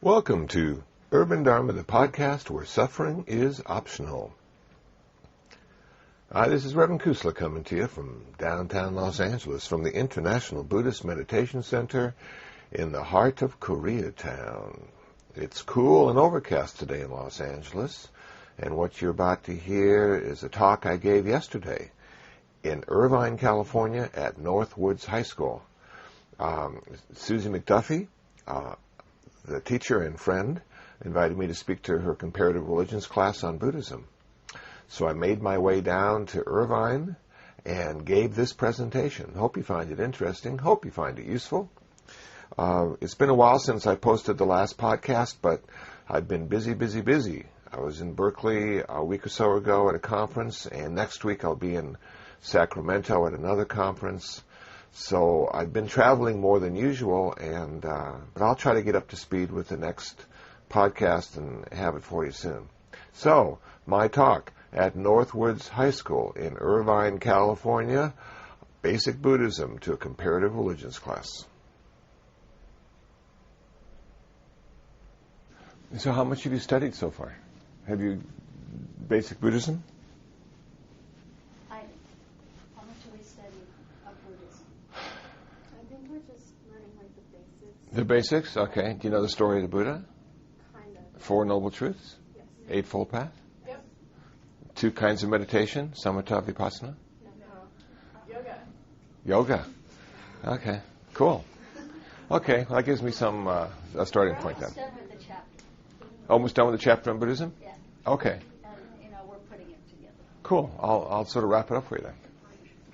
Welcome to Urban Dharma, the podcast where suffering is optional. This is Reverend Kusla coming to you from downtown Los Angeles, from the International Buddhist Meditation Center in the heart of Koreatown. It's cool and overcast today in Los Angeles, and what you're about to hear is a talk I gave yesterday in Irvine, California at Northwood High School. Susie McDuffie, the teacher and friend, invited me to speak to her comparative religions class on Buddhism. So I made my way down to Irvine and gave this presentation. Hope you find it interesting. Hope you find it useful. It's been a while since I posted the last podcast, but I've been busy. I was in Berkeley a week or so ago at a conference, and next week I'll be in Sacramento at another conference. So I've been traveling more than usual, but I'll try to get up to speed with the next podcast and have it for you soon. So, my talk at Northwood High School in Irvine, California, Basic Buddhism to a Comparative Religions class. So how much have you studied so far? Have you Basic Buddhism? The basics? Okay. Do you know the story of the Buddha? Kind of. 4 Noble Truths? Yes. Eightfold Path? Yep. 2 kinds of meditation? Samatha, Vipassana? No. Yoga. Okay. Cool. Okay. Well, that gives me some a starting point then. Almost done with the chapter. Almost done with the chapter on Buddhism? Yeah. Okay. And, we're putting it together. Cool. I'll sort of wrap it up for you then.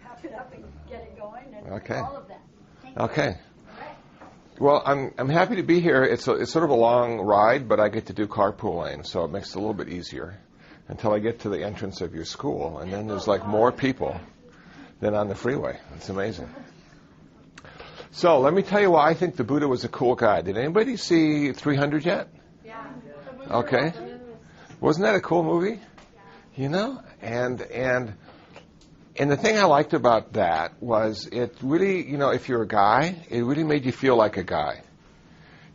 Wrap it up and get it going and Okay. all of that. Thank you. Okay. All right. Well, I'm happy to be here. It's sort of a long ride, but I get to do carpooling, so it makes it a little bit easier until I get to the entrance of your school, and then there's like more people than on the freeway. It's amazing. So let me tell you why I think the Buddha was a cool guy. Did anybody see 300 yet? Yeah. Okay. Wasn't that a cool movie? You know? And the thing I liked about that was it really, if you're a guy, it really made you feel like a guy.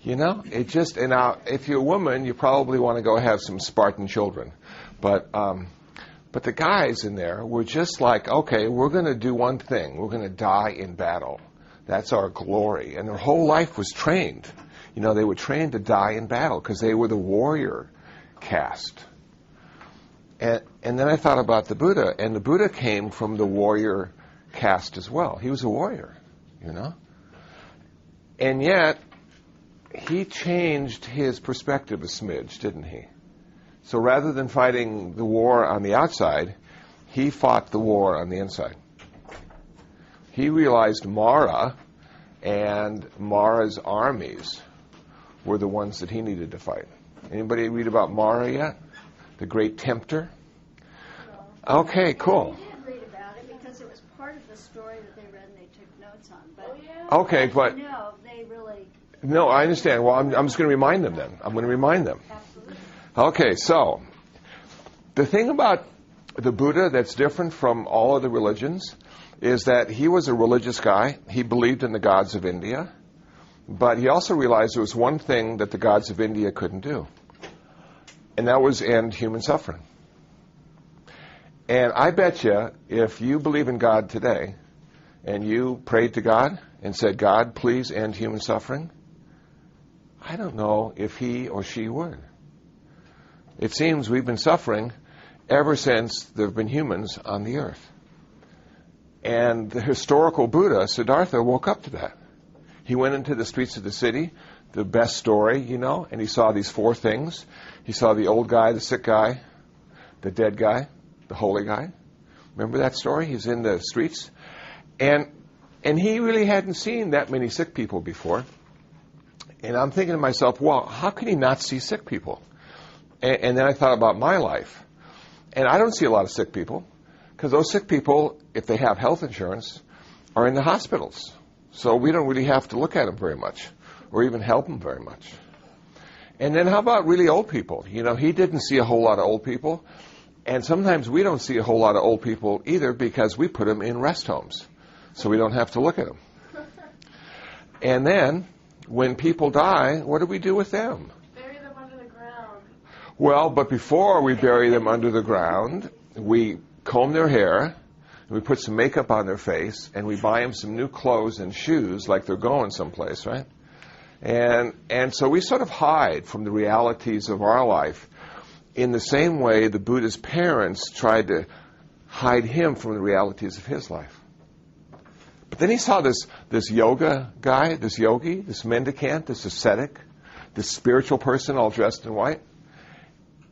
It just, and now, if you're a woman, you probably want to go have some Spartan children. But the guys in there were just like, okay, we're going to do one thing. We're going to die in battle. That's our glory. And their whole life was trained. They were trained to die in battle because they were the warrior caste. And then I thought about the Buddha, and the Buddha came from the warrior caste as well. He was a warrior, And yet, he changed his perspective a smidge, didn't he? So rather than fighting the war on the outside, he fought the war on the inside. He realized Mara and Mara's armies were the ones that he needed to fight. Anybody read about Mara yet? The great tempter? Okay, cool. We did read about it because it was part of the story that they read and they took notes on. But Okay, but no, they really. no, I understand. Well, I'm just going to remind them then. I'm going to remind them. Absolutely. Okay, so the thing about the Buddha that's different from all other religions is that he was a religious guy. He believed in the gods of India, but he also realized there was one thing that the gods of India couldn't do, and that was end human suffering. And I bet you, if you believe in God today, and you prayed to God and said, God, please end human suffering, I don't know if he or she would. It seems we've been suffering ever since there have been humans on the earth. And the historical Buddha, Siddhartha, woke up to that. He went into the streets of the city, the best story, and he saw these 4 things. He saw the old guy, the sick guy, the dead guy, the holy guy. Remember that story? He's in the streets. And he really hadn't seen that many sick people before. And I'm thinking to myself, well, how can he not see sick people? And then I thought about my life. And I don't see a lot of sick people, because those sick people, if they have health insurance, are in the hospitals. So we don't really have to look at them very much, or even help them very much. And then how about really old people? He didn't see a whole lot of old people. And sometimes we don't see a whole lot of old people either because we put them in rest homes. So we don't have to look at them. And then when people die, what do we do with them? Well, but before we bury them under the ground, we comb their hair, and we put some makeup on their face, and we buy them some new clothes and shoes like they're going someplace, right? And so we sort of hide from the realities of our life in the same way the Buddha's parents tried to hide him from the realities of his life. But then he saw this yoga guy, this yogi, this mendicant, this ascetic, this spiritual person all dressed in white.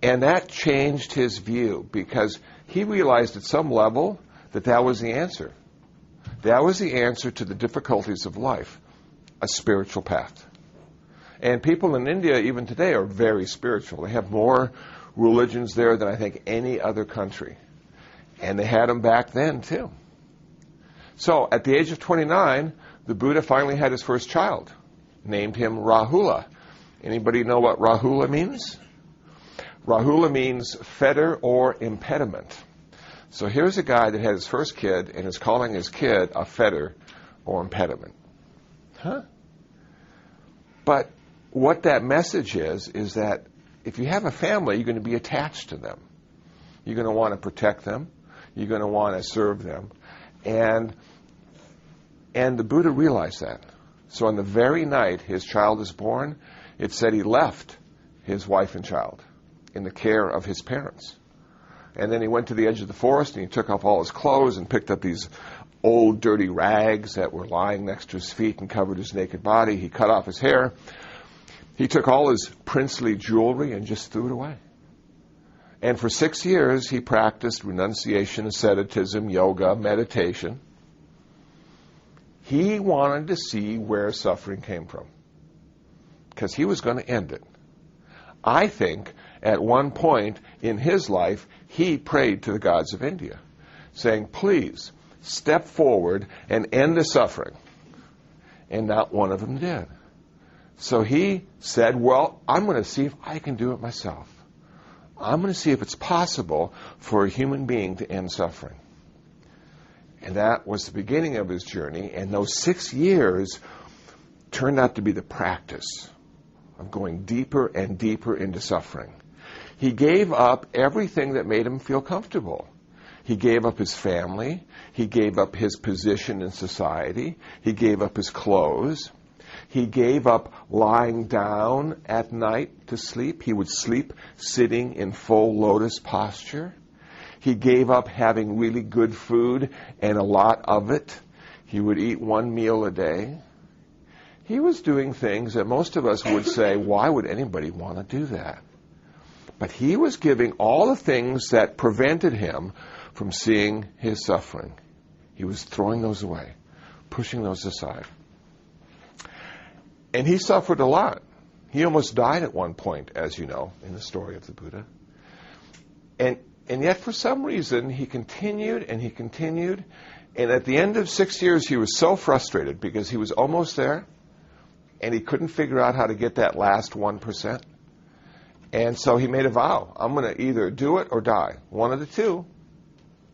And that changed his view because he realized at some level that was the answer. That was the answer to the difficulties of life, a spiritual path. And people in India, even today, are very spiritual. They have more religions there than I think any other country. And they had them back then, too. So, at the age of 29, the Buddha finally had his first child, named him Rahula. Anybody know what Rahula means? Rahula means fetter or impediment. So here's a guy that had his first kid and is calling his kid a fetter or impediment. Huh? But what that message is that if you have a family, you're going to be attached to them. You're going to want to protect them. You're going to want to serve them. And the Buddha realized that. So on the very night his child is born, it said he left his wife and child in the care of his parents. And then he went to the edge of the forest and he took off all his clothes and picked up these old dirty rags that were lying next to his feet and covered his naked body. He cut off his hair. He took all his princely jewelry and just threw it away. And for 6 years, he practiced renunciation, asceticism, yoga, meditation. He wanted to see where suffering came from because he was going to end it. I think at one point in his life, he prayed to the gods of India, saying, please, step forward and end the suffering. And not one of them did. So he said, well, I'm going to see if I can do it myself. I'm going to see if it's possible for a human being to end suffering. And that was the beginning of his journey. And those 6 years turned out to be the practice of going deeper and deeper into suffering. He gave up everything that made him feel comfortable. He gave up his family. He gave up his position in society. He gave up his clothes. He gave up lying down at night to sleep. He would sleep sitting in full lotus posture. He gave up having really good food and a lot of it. He would eat 1 meal a day. He was doing things that most of us would say, why would anybody want to do that? But he was giving all the things that prevented him from seeing his suffering. He was throwing those away, pushing those aside. And he suffered a lot. He almost died at one point, as you know, in the story of the Buddha. And yet, for some reason, he continued and he continued. And at the end of 6 years, he was so frustrated because he was almost there. And he couldn't figure out how to get that last 1%. And so he made a vow. I'm going to either do it or die. One of the two.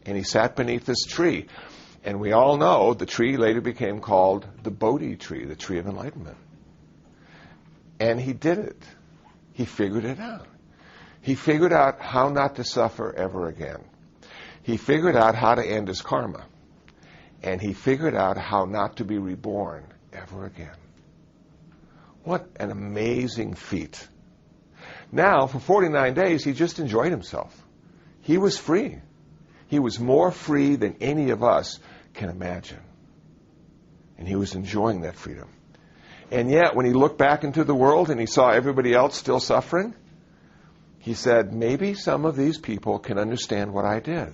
And he sat beneath this tree. And we all know the tree later became called the Bodhi tree, the tree of enlightenment. And he did it. He figured it out. He figured out how not to suffer ever again. He figured out how to end his karma. And he figured out how not to be reborn ever again. What an amazing feat. Now, for 49 days, he just enjoyed himself. He was free. He was more free than any of us can imagine. And he was enjoying that freedom. And yet, when he looked back into the world and he saw everybody else still suffering, he said, maybe some of these people can understand what I did.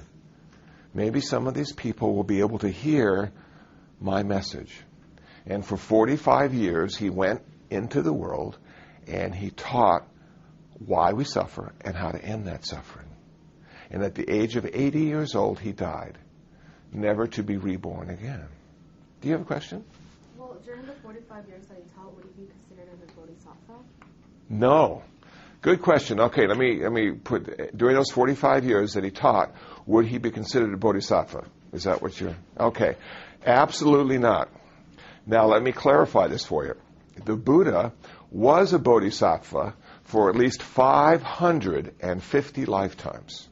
Maybe some of these people will be able to hear my message. And for 45 years, he went into the world and he taught why we suffer and how to end that suffering. And at the age of 80 years old, he died, never to be reborn again. Do you have a question? Well, during the 45 years that he taught, would he be considered as a bodhisattva? No. Good question. Okay, let me put, during those 45 years that he taught, would he be considered a bodhisattva? Is that what you're... Okay. Absolutely not. Now, let me clarify this for you. The Buddha was a bodhisattva for at least 550 lifetimes,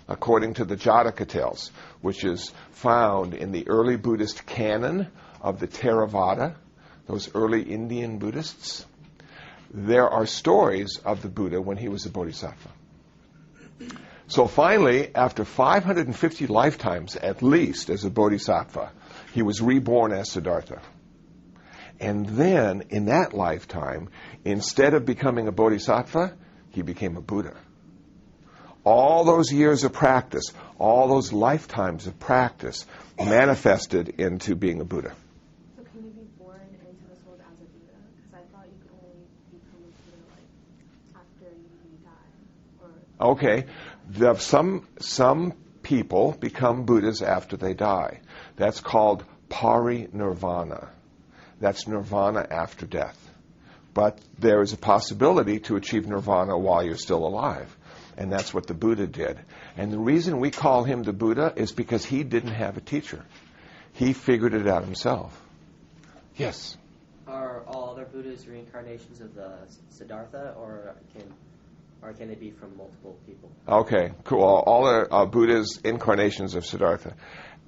according to the Jataka tales, which is found in the early Buddhist canon of the Theravada, those early Indian Buddhists. There are stories of the Buddha when he was a bodhisattva. So finally, after 550 lifetimes at least as a bodhisattva, he was reborn as Siddhartha. And then, in that lifetime, instead of becoming a bodhisattva, he became a Buddha. All those years of practice, all those lifetimes of practice manifested into being a Buddha. So can you be born into this world as a Buddha? Because I thought you could only become a Buddha like after you die. Or Okay, some people become Buddhas after they die. That's called parinirvana. That's nirvana after death. But there is a possibility to achieve nirvana while you're still alive. And that's what the Buddha did. And the reason we call him the Buddha is because he didn't have a teacher. He figured it out himself. Yes? Are all other Buddhas reincarnations of the Siddhartha, or can they be from multiple people? Okay, cool. All are Buddhas incarnations of Siddhartha.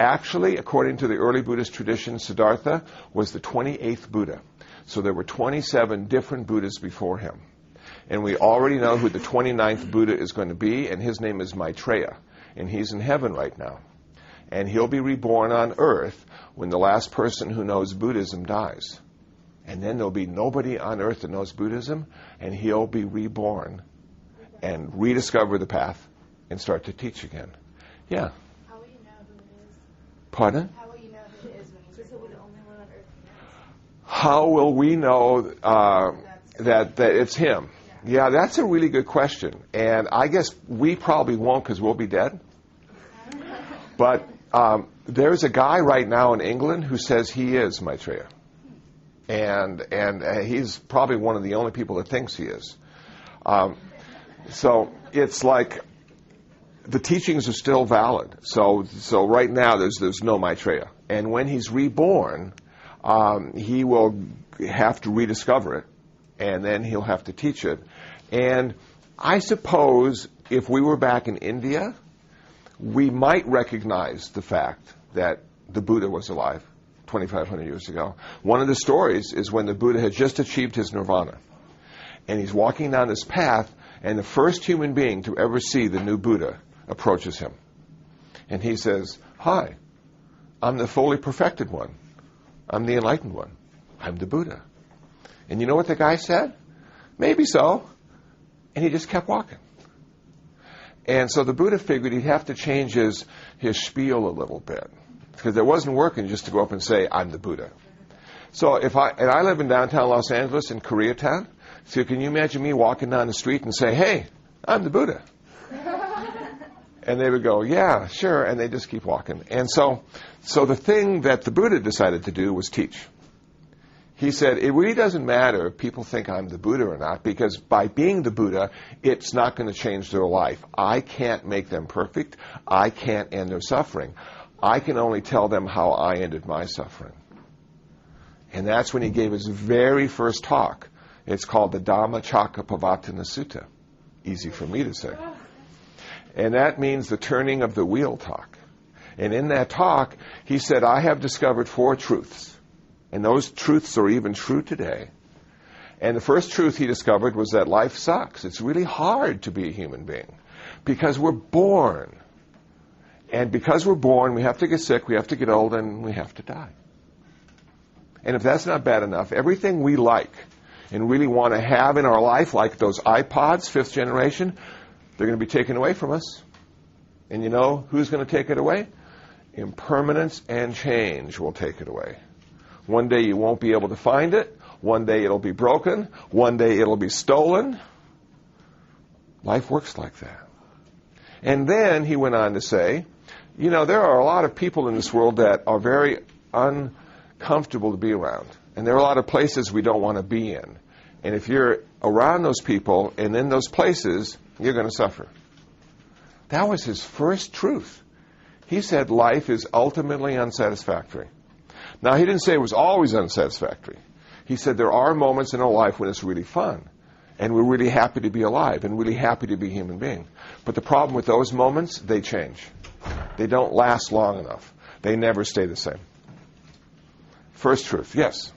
Actually, according to the early Buddhist tradition, Siddhartha was the 28th Buddha. So there were 27 different Buddhas before him. And we already know who the 29th Buddha is going to be, and his name is Maitreya. And he's in heaven right now. And he'll be reborn on earth when the last person who knows Buddhism dies. And then there'll be nobody on earth that knows Buddhism, and he'll be reborn and rediscover the path and start to teach again. Yeah. how will you know who it is? Pardon? How will you know who it is when he's the only one on earth who knows? How will we know that it's him? Yeah, that's a really good question. And I guess we probably won't because we'll be dead. But there's a guy right now in England who says he is Maitreya. And he's probably one of the only people that thinks he is. So it's like the teachings are still valid. So right now there's no Maitreya. And when he's reborn, he will have to rediscover it. And then he'll have to teach it. And I suppose if we were back in India, we might recognize the fact that the Buddha was alive 2,500 years ago. One of the stories is when the Buddha had just achieved his nirvana. And he's walking down this path, and the first human being to ever see the new Buddha approaches him. And he says, "Hi, I'm the fully perfected one. I'm the enlightened one. I'm the Buddha." And you know what the guy said? "Maybe so." And he just kept walking. And so the Buddha figured he'd have to change his spiel a little bit, because it wasn't working just to go up and say, "I'm the Buddha." So I live in downtown Los Angeles in Koreatown. So can you imagine me walking down the street and say, "Hey, I'm the Buddha"? And they would go, "Yeah, sure," and they just keep walking. And so the thing that the Buddha decided to do was teach. He said, it really doesn't matter if people think I'm the Buddha or not, because by being the Buddha, it's not going to change their life. I can't make them perfect. I can't end their suffering. I can only tell them how I ended my suffering. And that's when he gave his very first talk. It's called the Dhammacakkappavattana Sutta. Easy for me to say. And that means the turning of the wheel talk. And in that talk, he said, I have discovered 4 truths. And those truths are even true today. And the first truth he discovered was that life sucks. It's really hard to be a human being because we're born. And because we're born, we have to get sick, we have to get old, and we have to die. And if that's not bad enough, everything we like and really want to have in our life, like those iPods, 5th generation, they're going to be taken away from us. And you know who's going to take it away? Impermanence and change will take it away. One day you won't be able to find it. One day it'll be broken. One day it'll be stolen. Life works like that. And then he went on to say, you know, there are a lot of people in this world that are very uncomfortable to be around. And there are a lot of places we don't want to be in. And if you're around those people and in those places, you're going to suffer. That was his first truth. He said life is ultimately unsatisfactory. Now, he didn't say it was always unsatisfactory. He said there are moments in our life when it's really fun. And we're really happy to be alive and really happy to be a human being. But the problem with those moments, they change. They don't last long enough. They never stay the same. First truth, yes?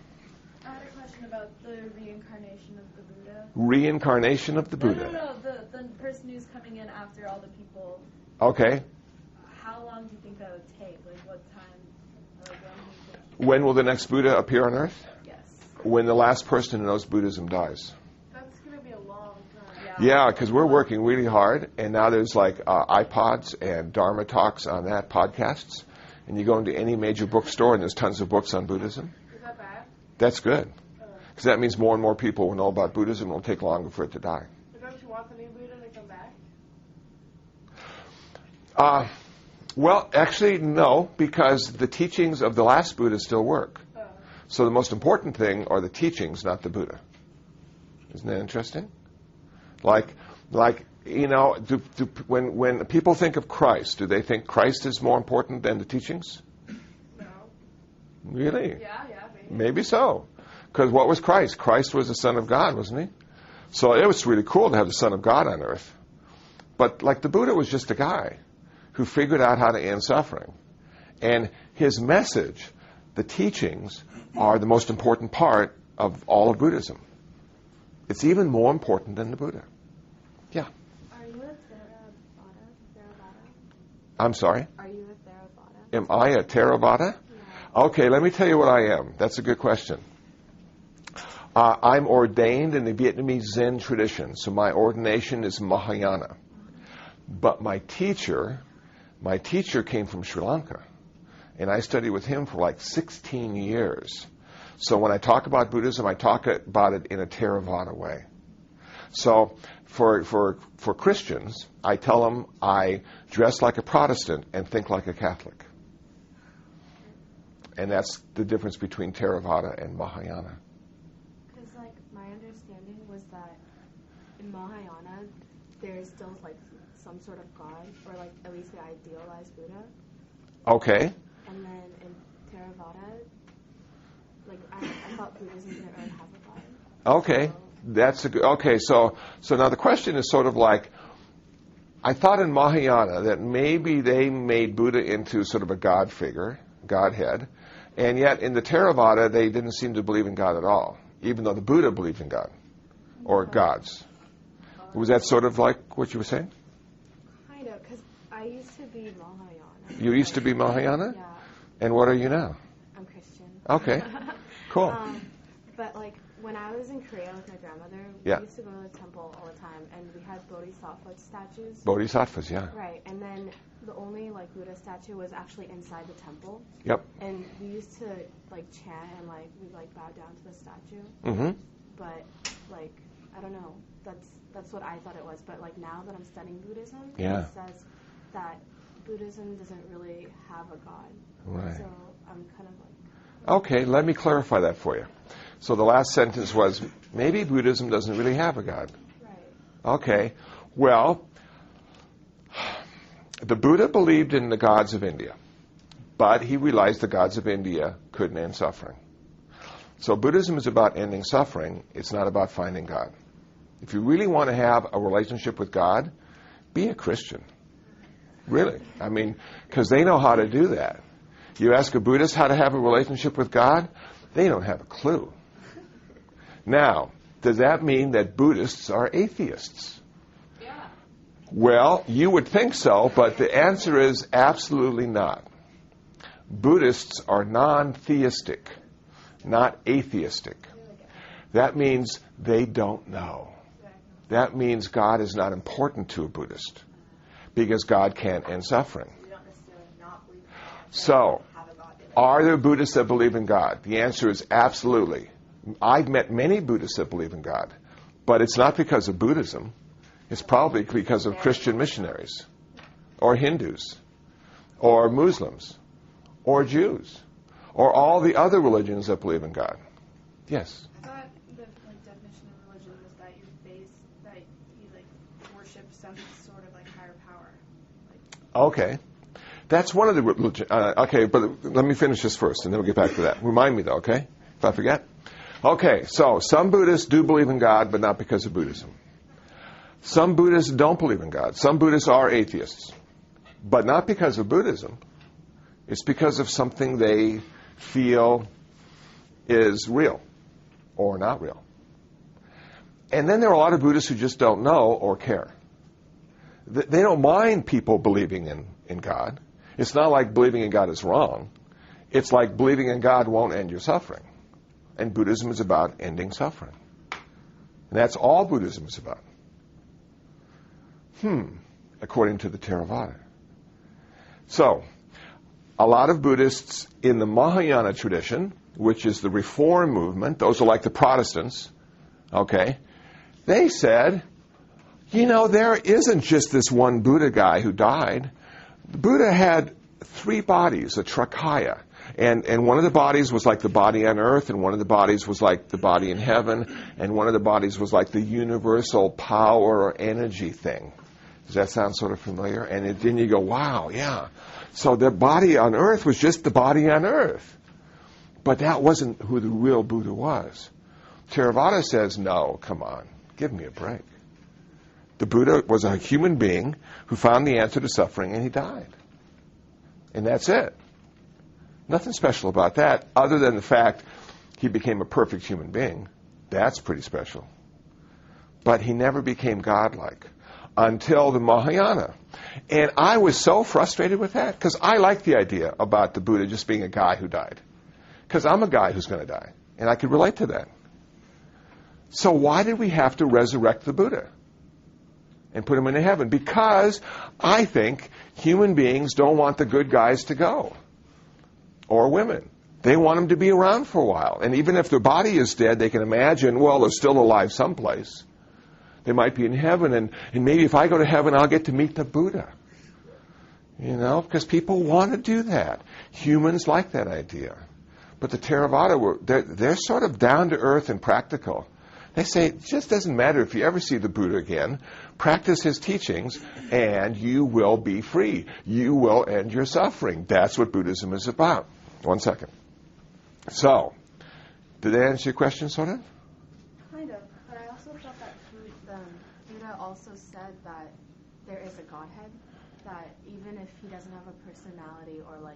I had a question about the reincarnation of the Buddha. Reincarnation of the Buddha. No. The person who's coming in after all the people. Okay. How long do you think that would take? Like what time? Like When will the next Buddha appear on Earth? Yes. When the last person who knows Buddhism dies. That's going to be a long time. Yeah, because we're working really hard, and now there's like iPods and Dharma talks on that, podcasts, and you go into any major bookstore and there's tons of books on Buddhism. Is that bad? That's good, because that means more and more people will know about Buddhism. It'll take longer for it to die. But don't you want the new Buddha to come back? Well, actually, no, because the teachings of the last Buddha still work. So the most important thing are the teachings, not the Buddha. Isn't that interesting? Like you know, when people think of Christ, do they think Christ is more important than the teachings? No. Really? Yeah, maybe. Maybe so. Because what was Christ? Christ was the Son of God, wasn't he? So it was really cool to have the Son of God on earth. But like the Buddha was just a guy who figured out how to end suffering. And his message, the teachings, are the most important part of all of Buddhism. It's even more important than the Buddha. Yeah. Are you a Theravada? I'm sorry? Are you a Theravada? Am I a Theravada? Yeah. Okay, let me tell you what I am. That's a good question. I'm ordained in the Vietnamese Zen tradition, so my ordination is Mahayana. But my teacher came from Sri Lanka, and I studied with him for like 16 years. So when I talk about Buddhism, I talk about it in a Theravada way. So for Christians, I tell them I dress like a Protestant and think like a Catholic. And that's the difference between Theravada and Mahayana. Because, like, my understanding was that in Mahayana, there's still, like, some sort of God, or, like, at least the idealized Buddha. Okay. And then in Theravada, like, I thought Buddhism didn't really have a God. Okay. That's a good. Okay, so now the question is sort of like, I thought in Mahayana that maybe they made Buddha into sort of a God figure, Godhead, and yet in the Theravada they didn't seem to believe in God at all, even though the Buddha believed in God, or gods. Was that sort of like what you were saying? Kind of, because I used to be Mahayana. You used to be Mahayana? Yeah, And what are you now? I'm Christian. Okay, cool. But, like, when I was in Korea with my grandmother, Yeah. we used to go to the temple all the time, and we had bodhisattva statues. Bodhisattvas, yeah. Right, and then the only, like, Buddha statue was actually inside the temple. Yep. And we used to, like, chant and, like, we'd, like, bow down to the statue. Mm-hmm. But, like, I don't know. That's what I thought it was. But, like, now that I'm studying Buddhism, Yeah. it says that Buddhism doesn't really have a God. Right. So I'm kind of like... Okay, let me clarify that for you. So the last sentence was, maybe Buddhism doesn't really have a God. Right. Okay, well, the Buddha believed in the gods of India, but he realized the gods of India couldn't end suffering. So Buddhism is about ending suffering. It's not about finding God. If you really want to have a relationship with God, be a Christian. Really. I mean, because they know how to do that. You ask a Buddhist how to have a relationship with God, they don't have a clue. Now, does that mean that Buddhists are atheists? Yeah. Well, you would think so, but the answer is absolutely not. Buddhists are non-theistic, not atheistic. That means they don't know. That means God is not important to a Buddhist, because God can't end suffering. So, are there Buddhists that believe in God? The answer is absolutely. I've met many Buddhists that believe in God, but it's not because of Buddhism. It's probably because of Christian missionaries, or Hindus, or Muslims, or Jews, or all the other religions that believe in God. Yes? I thought the definition of religion was that you worship some sort of higher power. Okay. That's one of the religion. Okay, but let me finish this first, and then we'll get back to that. Remind me, though, okay? If I forget. Okay, so some Buddhists do believe in God, but not because of Buddhism. Some Buddhists don't believe in God. Some Buddhists are atheists, but not because of Buddhism. It's because of something they feel is real or not real. And then there are a lot of Buddhists who just don't know or care. They don't mind people believing in God. It's not like believing in God is wrong. It's like believing in God won't end your suffering. And Buddhism is about ending suffering. And that's all Buddhism is about. According to the Theravada. So, a lot of Buddhists in the Mahayana tradition, which is the Reform movement, those are like the Protestants, okay, they said, there isn't just this one Buddha guy who died. The Buddha had 3 bodies, a Trakaya. And one of the bodies was like the body on earth, and one of the bodies was like the body in heaven, and one of the bodies was like the universal power or energy thing. Does that sound sort of familiar? And then you go, wow, yeah. So the body on earth was just the body on earth. But that wasn't who the real Buddha was. Theravada says, no, come on, give me a break. The Buddha was a human being who found the answer to suffering, and he died. And that's it. Nothing special about that, other than the fact he became a perfect human being. That's pretty special. But he never became godlike until the Mahayana. And I was so frustrated with that, because I like the idea about the Buddha just being a guy who died. Because I'm a guy who's going to die, and I could relate to that. So why did we have to resurrect the Buddha and put him into heaven? Because I think human beings don't want the good guys to go. Or women. They want them to be around for a while. And even if their body is dead, they can imagine, well, they're still alive someplace. They might be in heaven, and maybe if I go to heaven, I'll get to meet the Buddha. Because people want to do that. Humans like that idea. But the Theravada, they're sort of down to earth and practical. They say, it just doesn't matter if you ever see the Buddha again. Practice his teachings, and you will be free. You will end your suffering. That's what Buddhism is about. 1 second. So, did that answer your question, sort of? Kind of. But I also thought that Buddha also said that there is a Godhead, that even if he doesn't have a personality or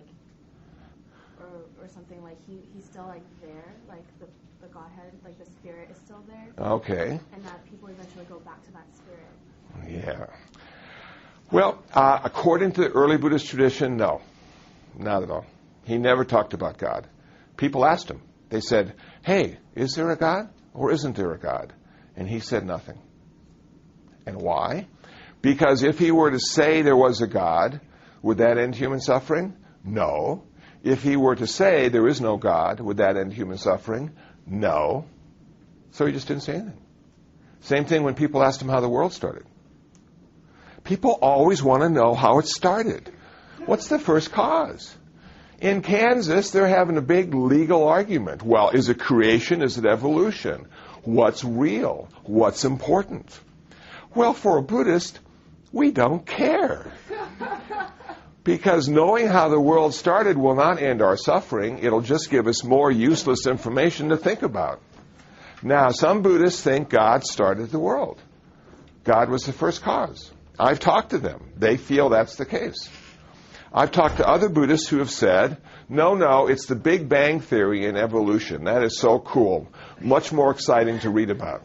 something, like he's still like there, like the Godhead, like the spirit is still there. Okay. And that people eventually go back to that spirit. Yeah. Well, according to the early Buddhist tradition, no. Not at all. He never talked about God. People asked him. They said, hey, is there a God or isn't there a God? And he said nothing. And why? Because if he were to say there was a God, would that end human suffering? No. If he were to say there is no God, would that end human suffering? No. So he just didn't say anything. Same thing when people asked him how the world started. People always want to know how it started. What's the first cause? In Kansas, they're having a big legal argument. Well, is it creation? Is it evolution? What's real? What's important? Well, for a Buddhist, we don't care. Because knowing how the world started will not end our suffering. It'll just give us more useless information to think about. Now, some Buddhists think God started the world. God was the first cause. I've talked to them. They feel that's the case. I've talked to other Buddhists who have said, no, it's the Big Bang Theory and evolution. That is so cool. Much more exciting to read about.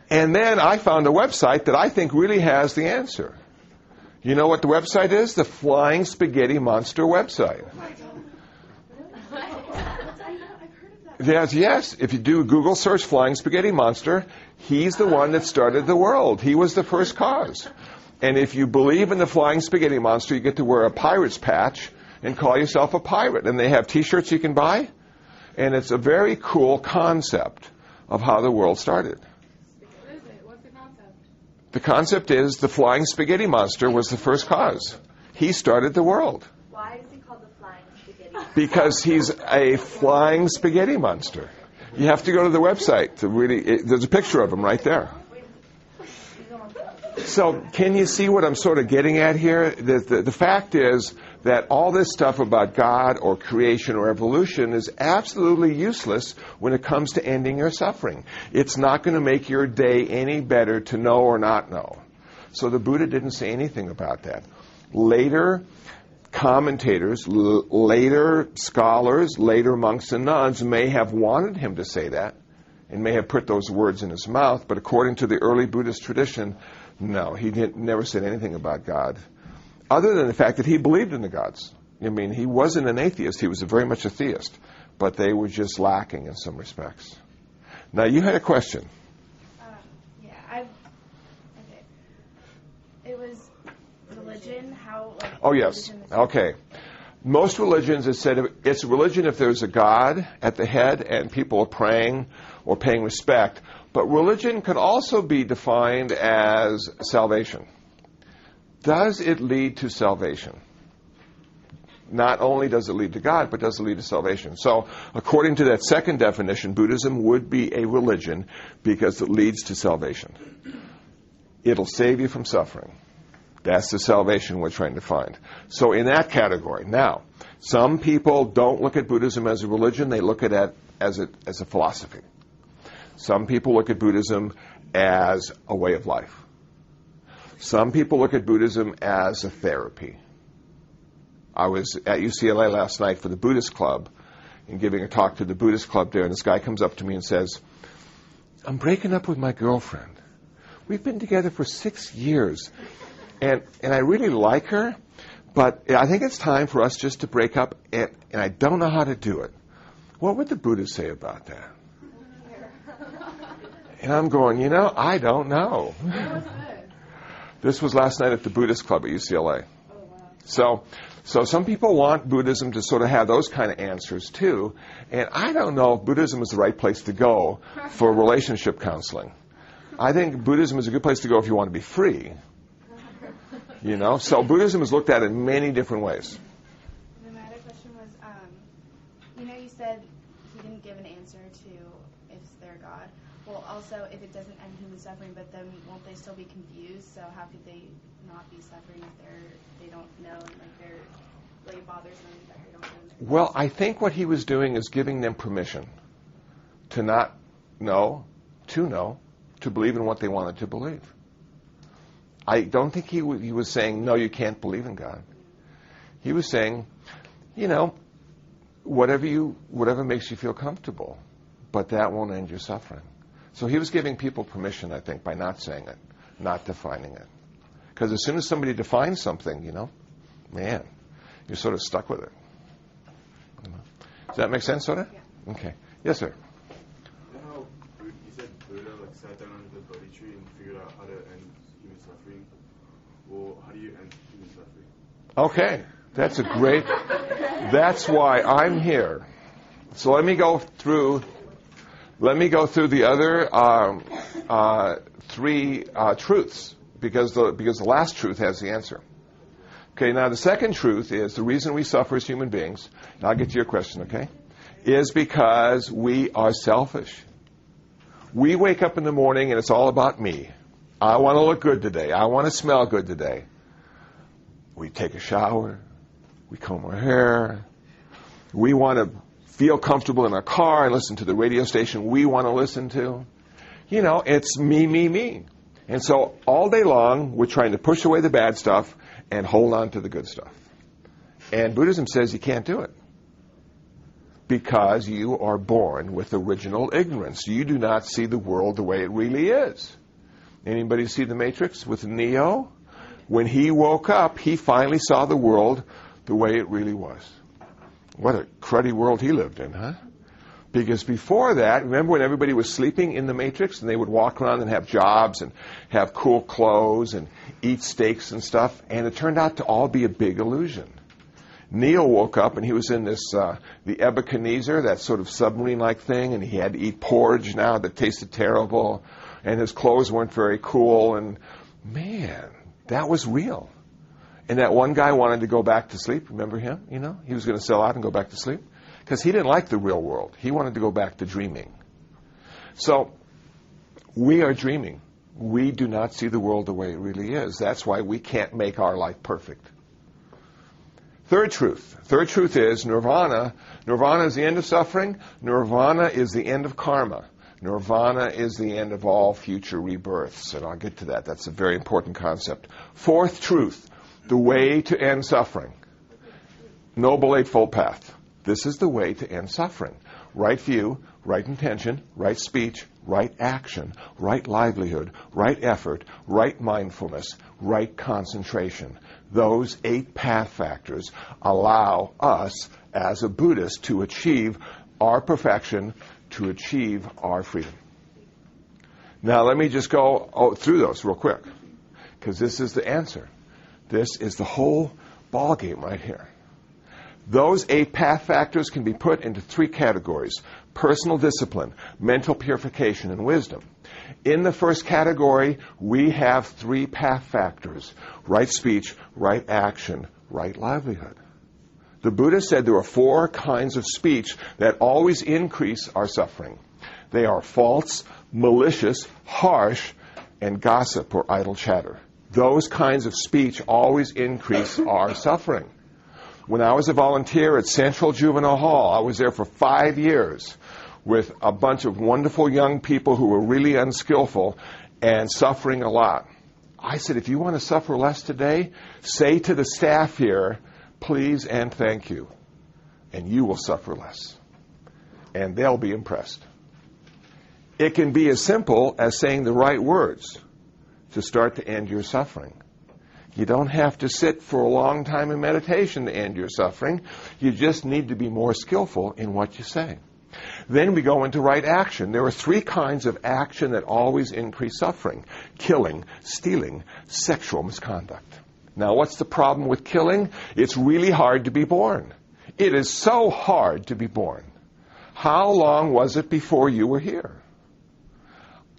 And then I found a website that I think really has the answer. You know what the website is? The Flying Spaghetti Monster website. Yes. If you do a Google search, Flying Spaghetti Monster, he's the one that started the world. He was the first cause. And if you believe in the Flying Spaghetti Monster, you get to wear a pirate's patch and call yourself a pirate. And they have T-shirts you can buy. And it's a very cool concept of how the world started. What is it? What's the concept? The concept is the Flying Spaghetti Monster was the first cause. He started the world. Why is he called the Flying Spaghetti Monster? Because he's a flying spaghetti monster. You have to go to the website to really... there's a picture of him right there. So can you see what I'm sort of getting at here? The fact is that all this stuff about God or creation or evolution is absolutely useless when it comes to ending your suffering. It's not going to make your day any better to know or not know. So the Buddha didn't say anything about that. Later commentators, later scholars, later monks and nuns may have wanted him to say that and may have put those words in his mouth, but according to the early Buddhist tradition, no, he never said anything about God, other than the fact that he believed in the gods. I mean, he wasn't an atheist, he was very much a theist, but they were just lacking in some respects. Now, you had a question. Okay. It was religion, how... Oh, yes. Okay. Most religions, it said it's a religion if there's a God at the head and people are praying or paying respect. But religion could also be defined as salvation. Does it lead to salvation? Not only does it lead to God, but does it lead to salvation? So, according to that second definition, Buddhism would be a religion because it leads to salvation. It'll save you from suffering. That's the salvation we're trying to find. So in that category. Now, some people don't look at Buddhism as a religion. They look at it as a philosophy. Some people look at Buddhism as a way of life. Some people look at Buddhism as a therapy. I was at UCLA last night for the Buddhist Club and giving a talk to the Buddhist Club there, and this guy comes up to me and says, I'm breaking up with my girlfriend. We've been together for 6 years. And I really like her, but I think it's time for us just to break up, and I don't know how to do it. What would the Buddha say about that? And I'm going, I don't know. This was last night at the Buddhist Club at UCLA. So some people want Buddhism to sort of have those kind of answers too, and I don't know if Buddhism is the right place to go for relationship counseling. I think Buddhism is a good place to go if you want to be free. So Buddhism is looked at in many different ways. And my other question was, you said he didn't give an answer to if they're God. Well, also, if it doesn't end human suffering, but then won't they still be confused? So how could they not be suffering if they don't know and it bothers them that they don't know? Well, I think what he was doing is giving them permission to not know, to believe in what they wanted to believe. I don't think he was saying, no, you can't believe in God. He was saying, whatever makes you feel comfortable, but that won't end your suffering. So he was giving people permission, I think, by not saying it, not defining it. Because as soon as somebody defines something, man, you're sort of stuck with it. Does that make sense, sort of? Yeah. Okay. Yes, sir. You know how you said Buddha sat down under the Bodhi tree and figured out how to end human suffering? Well, how do you end human suffering? Okay. That's why I'm here. So let me go through the other three truths, because the last truth has the answer. Okay, now the second truth is the reason we suffer as human beings, and I'll get to your question, okay, is because we are selfish. We wake up in the morning and it's all about me. I want to look good today. I want to smell good today. We take a shower. We comb our hair. We want to feel comfortable in our car and listen to the radio station we want to listen to. It's me, me, me. And so all day long, we're trying to push away the bad stuff and hold on to the good stuff. And Buddhism says you can't do it because you are born with original ignorance. You do not see the world the way it really is. Anybody see The Matrix with Neo? When he woke up, he finally saw the world the way it really was. What a cruddy world he lived in, huh? Because before that, remember when everybody was sleeping in the Matrix and they would walk around and have jobs and have cool clothes and eat steaks and stuff? And it turned out to all be a big illusion. Neo woke up and he was in this, the Ebenezer, that sort of submarine-like thing, and he had to eat porridge now that tasted terrible, and his clothes weren't very cool, and man, that was real. And that one guy wanted to go back to sleep. Remember him? He was going to sell out and go back to sleep because he didn't like the real world. He wanted to go back to dreaming. So we are dreaming. We do not see the world the way it really is. That's why we can't make our life perfect. Third truth. Third truth is nirvana. Nirvana is the end of suffering. Nirvana is the end of karma. Nirvana is the end of all future rebirths. And I'll get to that. That's a very important concept. Fourth truth. The way to end suffering. Noble Eightfold Path. This is the way to end suffering. Right view, right intention, right speech, right action, right livelihood, right effort, right mindfulness, right concentration. Those 8 path factors allow us as a Buddhist to achieve our perfection, to achieve our freedom. Now let me just go through those real quick, because this is the answer. This is the whole ballgame right here. Those 8 path factors can be put into 3 categories: personal discipline, mental purification, and wisdom. In the first category, we have 3 path factors: right speech, right action, right livelihood. The Buddha said there are 4 kinds of speech that always increase our suffering. They are false, malicious, harsh, and gossip or idle chatter. Those kinds of speech always increase our suffering. When I was a volunteer at Central Juvenile Hall, I was there for 5 years with a bunch of wonderful young people who were really unskillful and suffering a lot. I said, if you want to suffer less today, say to the staff here, please and thank you, and you will suffer less. And they'll be impressed. It can be as simple as saying the right words to start to end your suffering. You don't have to sit for a long time in meditation to end your suffering. You just need to be more skillful in what you say. Then we go into right action. There are 3 kinds of action that always increase suffering: killing, stealing, sexual misconduct. Now, what's the problem with killing? It's really hard to be born. It is so hard to be born. How long was it before you were here?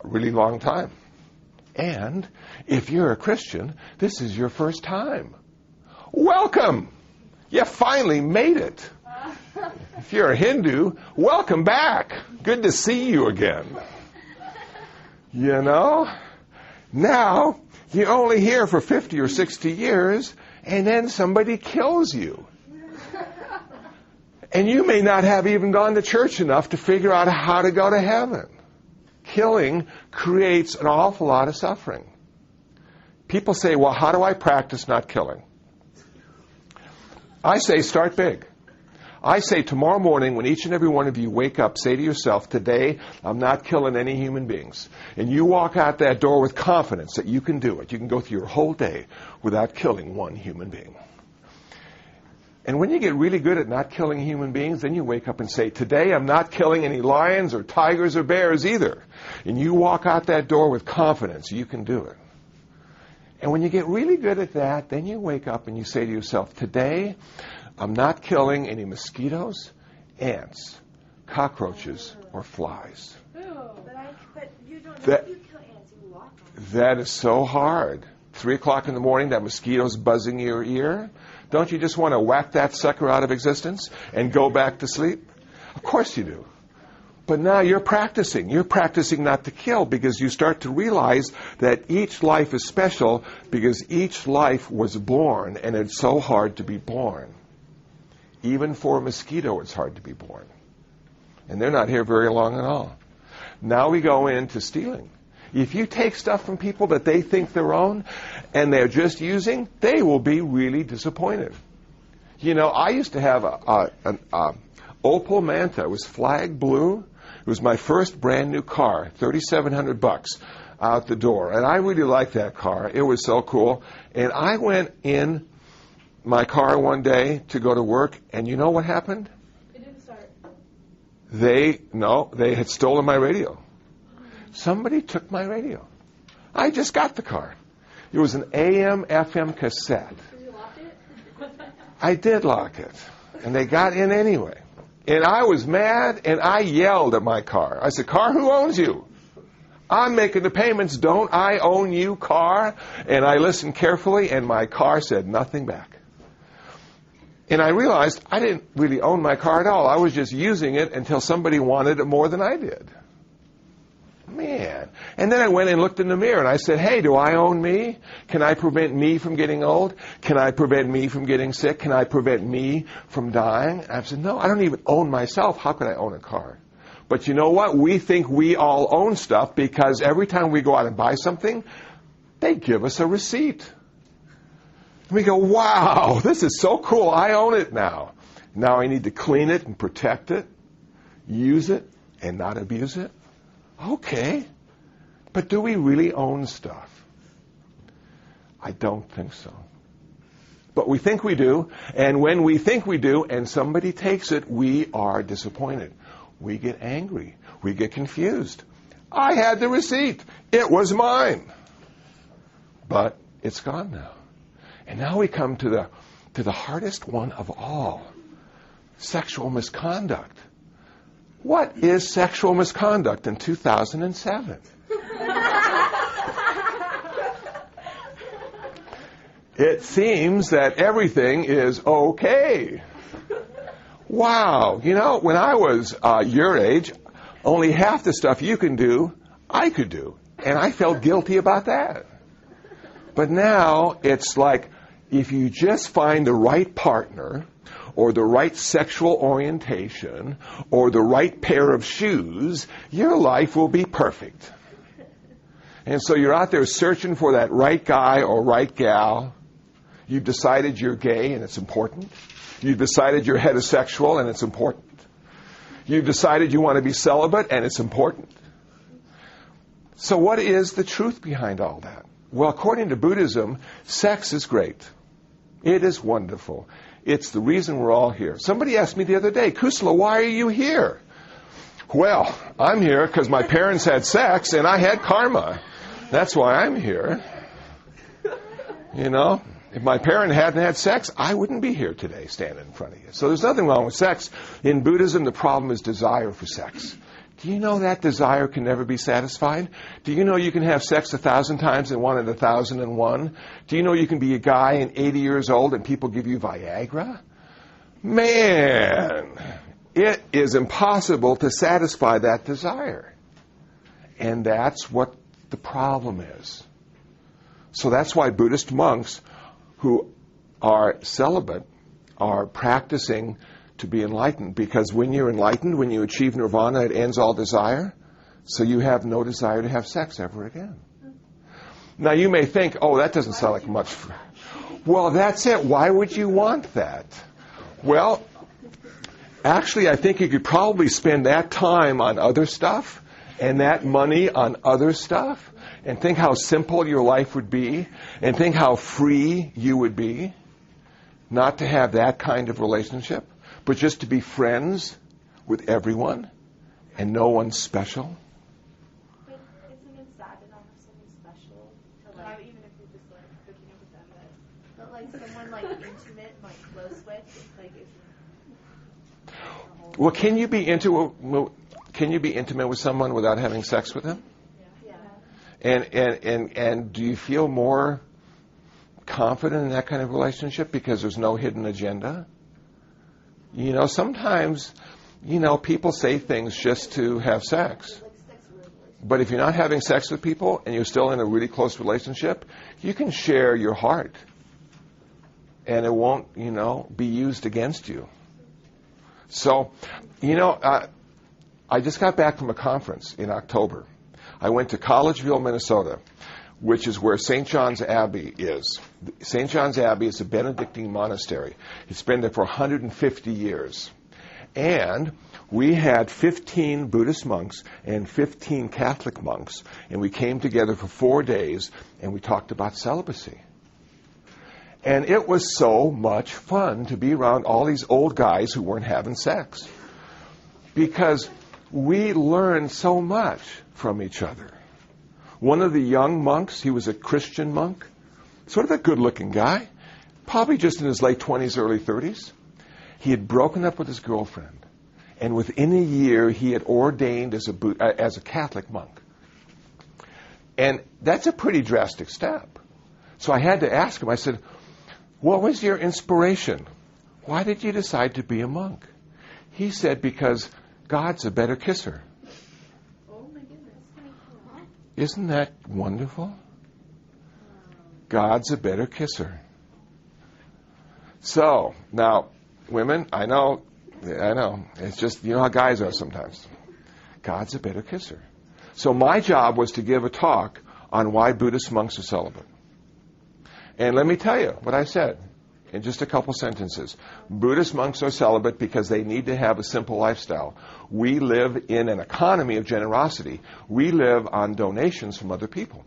A really long time. And if you're a Christian, this is your first time. Welcome! You finally made it. If you're a Hindu, welcome back. Good to see you again. You know? Now, you're only here for 50 or 60 years, and then somebody kills you. And you may not have even gone to church enough to figure out how to go to heaven. Killing creates an awful lot of suffering. People say, well, how do I practice not killing? I say, start big. I say, tomorrow morning, when each and every one of you wake up, say to yourself, today, I'm not killing any human beings. And you walk out that door with confidence that you can do it. You can go through your whole day without killing one human being. And when you get really good at not killing human beings, then you wake up and say, today I'm not killing any lions or tigers or bears either. And you walk out that door with confidence. You can do it. And when you get really good at that, then you wake up and you say to yourself, today I'm not killing any mosquitoes, ants, cockroaches, or flies. But you don't know That- if you kill ants, you walk on them. That is so hard. 3 o'clock in the morning, that mosquito's buzzing your ear. Don't you just want to whack that sucker out of existence and go back to sleep? Of course you do. But now you're practicing. You're practicing not to kill, because you start to realize that each life is special because each life was born, and it's so hard to be born. Even for a mosquito, it's hard to be born. And they're not here very long at all. Now we go into stealing. If you take stuff from people that they think they're own and they're just using, they will be really disappointed. You know, I used to have an Opel Manta. It was flag blue. It was my first brand new car, $3,700 out the door. And I really liked that car. It was so cool. And I went in my car one day to go to work, and you know what happened? It didn't start. They had stolen my radio. Somebody took my radio. I just got the car. It was an AM/FM cassette. Did you lock it? I did lock it. And they got in anyway. And I was mad, and I yelled at my car. I said, car, who owns you? I'm making the payments. Don't I own you, car? And I listened carefully, and my car said nothing back. And I realized I didn't really own my car at all. I was just using it until somebody wanted it more than I did. Man, And then I went and looked in the mirror and I said, hey, do I own me? Can I prevent me from getting old? Can I prevent me from getting sick? Can I prevent me from dying? And I said, no, I don't even own myself. How could I own a car? But you know what? We think we all own stuff because every time we go out and buy something, they give us a receipt. We go, wow, this is so cool. I own it now. Now I need to clean it and protect it, use it, and not abuse it. Okay. But do we really own stuff? I don't think so. But we think we do, and when we think we do and somebody takes it, we are disappointed. We get angry. We get confused. I had the receipt. It was mine. But it's gone now. And now we come to the hardest one of all. Sexual misconduct. What is sexual misconduct in 2007? It seems that everything is okay. Wow. You know, when I was your age, only half the stuff you can do, I could do. And I felt guilty about that. But now it's like, if you just find the right partner, or the right sexual orientation, or the right pair of shoes, your life will be perfect. And so you're out there searching for that right guy or right gal. You've decided you're gay and it's important. You've decided you're heterosexual and it's important. You've decided you want to be celibate and it's important. So what is the truth behind all that? Well, according to Buddhism, sex is great. It is wonderful. It's the reason we're all here. Somebody asked me the other day, Kusala, why are you here? Well, I'm here because my parents had sex and I had karma. That's why I'm here. You know, if my parent hadn't had sex, I wouldn't be here today standing in front of you. So there's nothing wrong with sex. In Buddhism, the problem is desire for sex. Do you know that desire can never be satisfied? Do you know you can have sex 1,000 times and 1,001? Do you know you can be a guy and 80 years old and people give you Viagra? Man, it is impossible to satisfy that desire. And that's what the problem is. So that's why Buddhist monks who are celibate are practicing to be enlightened, because when you're enlightened, when you achieve nirvana, it ends all desire, so you have no desire to have sex ever again. Now you may think, oh, that doesn't sound like much. Well, that's it. Why would you want that? Well, actually, I think you could probably spend that time on other stuff and that money on other stuff, and think how simple your life would be, and think how free you would be not to have that kind of relationship, but just to be friends with everyone and no one's special. But isn't it sad to not have someone special to like, even if you're just like hooking up with them, but like someone like intimate, like close with, like if Well, can you be intimate with someone without having sex with them? yeah. And do you feel more confident in that kind of relationship because there's no hidden agenda? You know, sometimes, you know, people say things just to have sex. But if you're not having sex with people and you're still in a really close relationship, you can share your heart. And it won't, you know, be used against you. So, you know, I just got back from a conference in October. I went to Collegeville, Minnesota, which is where St. John's Abbey is. St. John's Abbey is a Benedictine monastery. It's been there for 150 years. And we had 15 Buddhist monks and 15 Catholic monks, and we came together for 4 days, and we talked about celibacy. And it was so much fun to be around all these old guys who weren't having sex, because we learned so much from each other. One of the young monks, he was a Christian monk, sort of a good-looking guy, probably just in his late 20s, early 30s. He had broken up with his girlfriend, and within a year he had ordained as a Catholic monk. And that's a pretty drastic step. So I had to ask him, I said, what was your inspiration? Why did you decide to be a monk? He said, because God's a better kisser. Isn't that wonderful? God's a better kisser. So, now, women, I know. It's just, you know how guys are sometimes. God's a better kisser. So my job was to give a talk on why Buddhist monks are celibate. And let me tell you what I said in just a couple sentences. Buddhist monks are celibate because they need to have a simple lifestyle. We live in an economy of generosity. We live on donations from other people.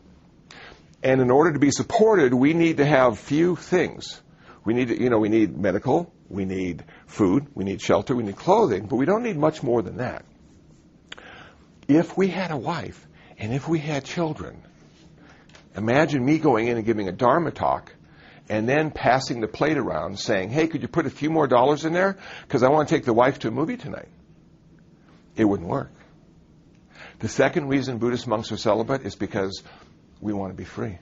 And in order to be supported, we need to have few things. We need medical, we need food, we need shelter, we need clothing, but we don't need much more than that. If we had a wife and if we had children, imagine me going in and giving a Dharma talk and then passing the plate around saying, hey, could you put a few more dollars in there? Because I want to take the wife to a movie tonight. It wouldn't work. The second reason Buddhist monks are celibate is because we want to be free.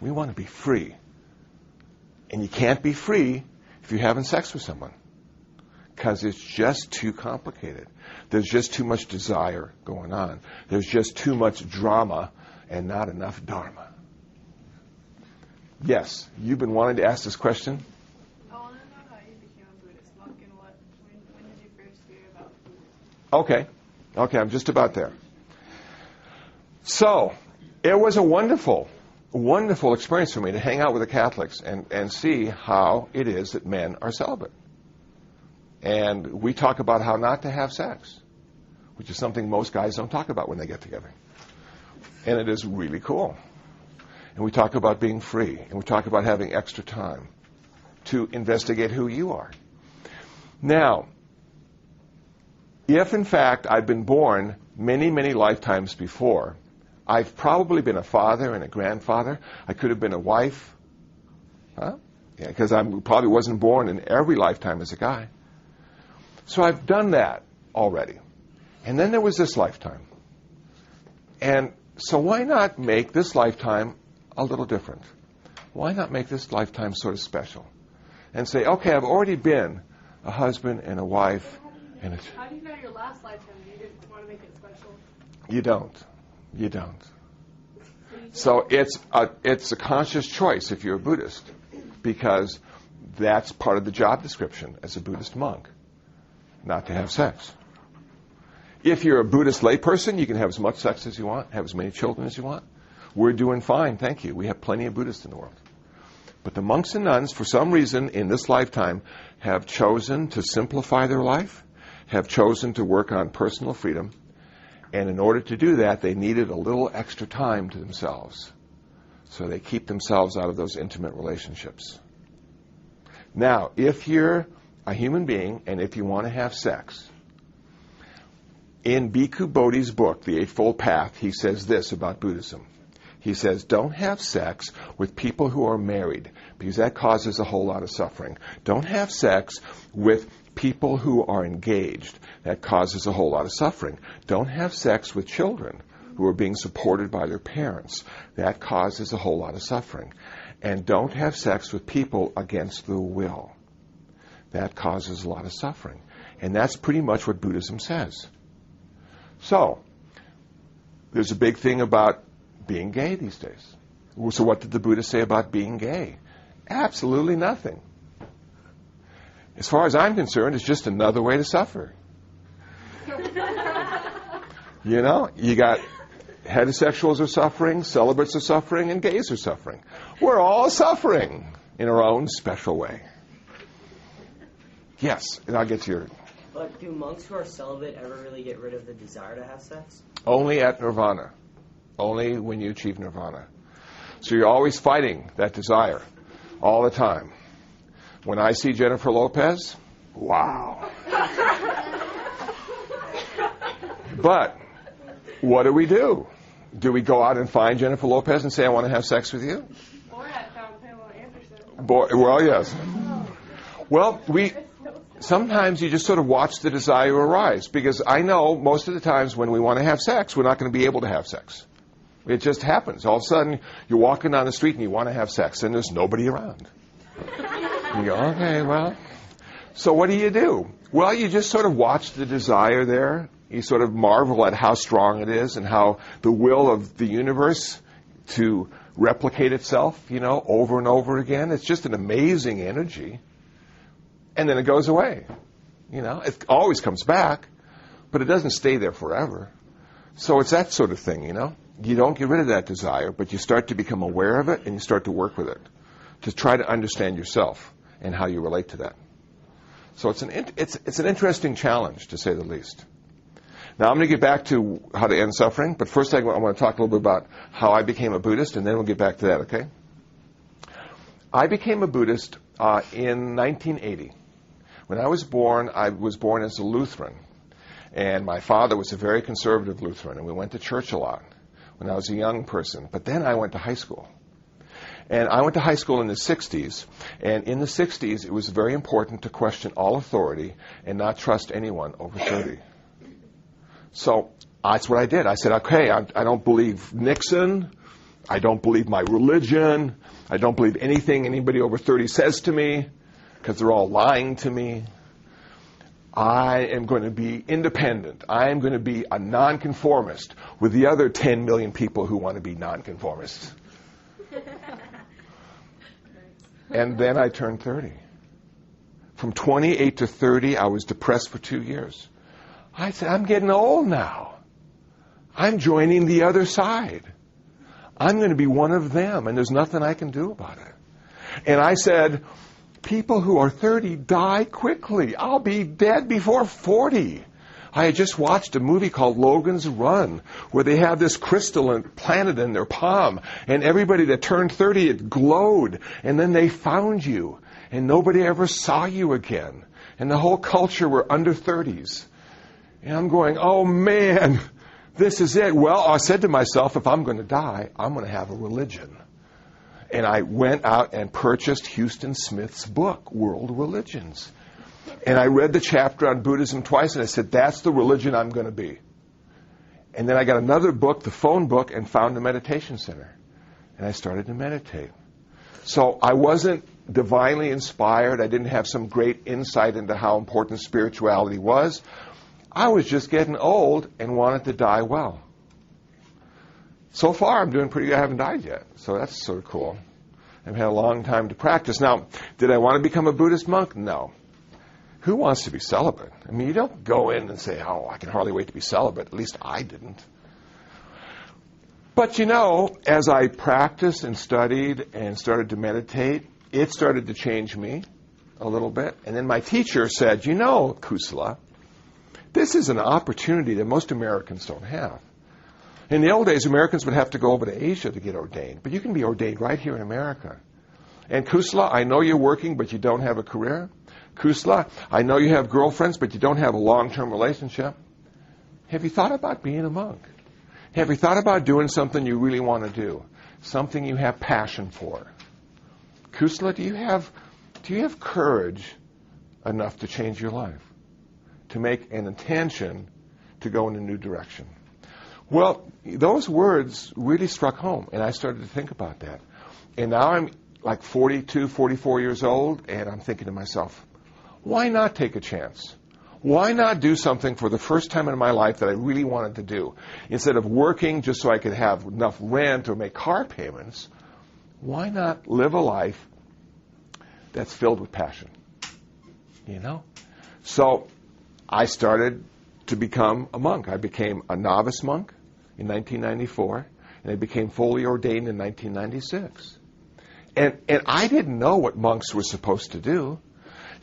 We want to be free. And you can't be free if you're having sex with someone, because it's just too complicated. There's just too much desire going on. There's just too much drama and not enough Dharma. Yes, you've been wanting to ask this question? I want to know how you became a Buddhist monk and when did you first hear about Buddhism? Okay, I'm just about there. So, it was a wonderful experience for me to hang out with the Catholics and see how it is that men are celibate. And we talk about how not to have sex, which is something most guys don't talk about when they get together. And it is really cool. And we talk about being free, and we talk about having extra time to investigate who you are. Now, if in fact I've been born many, many lifetimes before, I've probably been a father and a grandfather. I could have been a wife. Because I probably wasn't born in every lifetime as a guy. So I've done that already. And then there was this lifetime. And so why not make this lifetime a little different? Why not make this lifetime sort of special? And say, okay, I've already been a husband and a wife. How do you know your last lifetime you didn't want to make it special? You don't. So it's a conscious choice if you're a Buddhist, because that's part of the job description as a Buddhist monk, not to have sex. If you're a Buddhist layperson, you can have as much sex as you want, have as many children as you want. We're doing fine, thank you. We have plenty of Buddhists in the world. But the monks and nuns, for some reason in this lifetime, have chosen to simplify their life, have chosen to work on personal freedom. And in order to do that, they needed a little extra time to themselves. So they keep themselves out of those intimate relationships. Now, if you're a human being and if you want to have sex, in Bhikkhu Bodhi's book, The Eightfold Path, he says this about Buddhism. He says, don't have sex with people who are married, because that causes a whole lot of suffering. Don't have sex with people who are engaged. That causes a whole lot of suffering. Don't have sex with children who are being supported by their parents. That causes a whole lot of suffering. And don't have sex with people against the will. That causes a lot of suffering. And that's pretty much what Buddhism says. So, there's a big thing about being gay these days. So what did the Buddha say about being gay? Absolutely nothing. As far as I'm concerned, it's just another way to suffer. You know, you got heterosexuals are suffering, celibates are suffering, and gays are suffering. We're all suffering in our own special way. Yes, and I'll get to your... But do monks who are celibate ever really get rid of the desire to have sex? Only at nirvana. Only when you achieve nirvana. So you're always fighting that desire all the time. When I see Jennifer Lopez, wow. But what do? Do we go out and find Jennifer Lopez and say, I want to have sex with you? Or I found Pamela Anderson. Well, yes. Well, sometimes you just sort of watch the desire arise, because I know most of the times when we want to have sex, we're not going to be able to have sex. It just happens. All of a sudden, you're walking down the street and you want to have sex, and there's nobody around. You go, okay, well. So what do? Well, you just sort of watch the desire there You sort of marvel at how strong it is and how the will of the universe to replicate itself, over and over again. It's just an amazing energy. And then it goes away. It always comes back, but it doesn't stay there forever. So it's that sort of thing, You don't get rid of that desire, but you start to become aware of it and you start to work with it to try to understand yourself and how you relate to that. So it's an interesting challenge, to say the least. Now, I'm going to get back to how to end suffering, but first I want to talk a little bit about how I became a Buddhist, and then we'll get back to that, okay? I became a Buddhist in 1980. When I was born as a Lutheran, and my father was a very conservative Lutheran, and we went to church a lot when I was a young person. But then I went to high school. And I went to high school in the 60s, and in the 60s it was very important to question all authority and not trust anyone over 30. So that's what I did. I said, okay, I don't believe Nixon. I don't believe my religion. I don't believe anything anybody over 30 says to me, because they're all lying to me. I am going to be independent. I am going to be a nonconformist with the other 10 million people who want to be nonconformists. And then I turned 30. From 28 to 30, I was depressed for 2 years. I said, I'm getting old now. I'm joining the other side. I'm going to be one of them, and there's nothing I can do about it. And I said, people who are 30 die quickly. I'll be dead before 40. I had just watched a movie called Logan's Run, where they have this crystal planted in their palm, and everybody that turned 30, it glowed, and then they found you, and nobody ever saw you again. And the whole culture were under 30s. And I'm going, oh man, this is it. Well, I said to myself, if I'm going to die, I'm going to have a religion. And I went out and purchased Houston Smith's book, World Religions. And I read the chapter on Buddhism twice, and I said, that's the religion I'm going to be. And then I got another book, the phone book, and found a meditation center. And I started to meditate. So I wasn't divinely inspired. I didn't have some great insight into how important spirituality was. I was just getting old and wanted to die well. So far, I'm doing pretty good. I haven't died yet. So that's sort of cool. I've had a long time to practice. Now, did I want to become a Buddhist monk? No. Who wants to be celibate? I mean, you don't go in and say, oh, I can hardly wait to be celibate. At least I didn't. But as I practiced and studied and started to meditate, it started to change me a little bit. And then my teacher said, Kusala, this is an opportunity that most Americans don't have. In the old days, Americans would have to go over to Asia to get ordained. But you can be ordained right here in America. And Kusala, I know you're working, but you don't have a career. Kusala, I know you have girlfriends, but you don't have a long-term relationship. Have you thought about being a monk? Have you thought about doing something you really want to do? Something you have passion for? Kusala, do you have courage enough to change your life? To make an intention to go in a new direction? Well, those words really struck home, and I started to think about that. And now I'm like 42, 44 years old, and I'm thinking to myself, why not take a chance? Why not do something for the first time in my life that I really wanted to do? Instead of working just so I could have enough rent or make car payments, why not live a life that's filled with passion? So I started to become a monk. I became a novice monk in 1994, and I became fully ordained in 1996. And I didn't know what monks were supposed to do.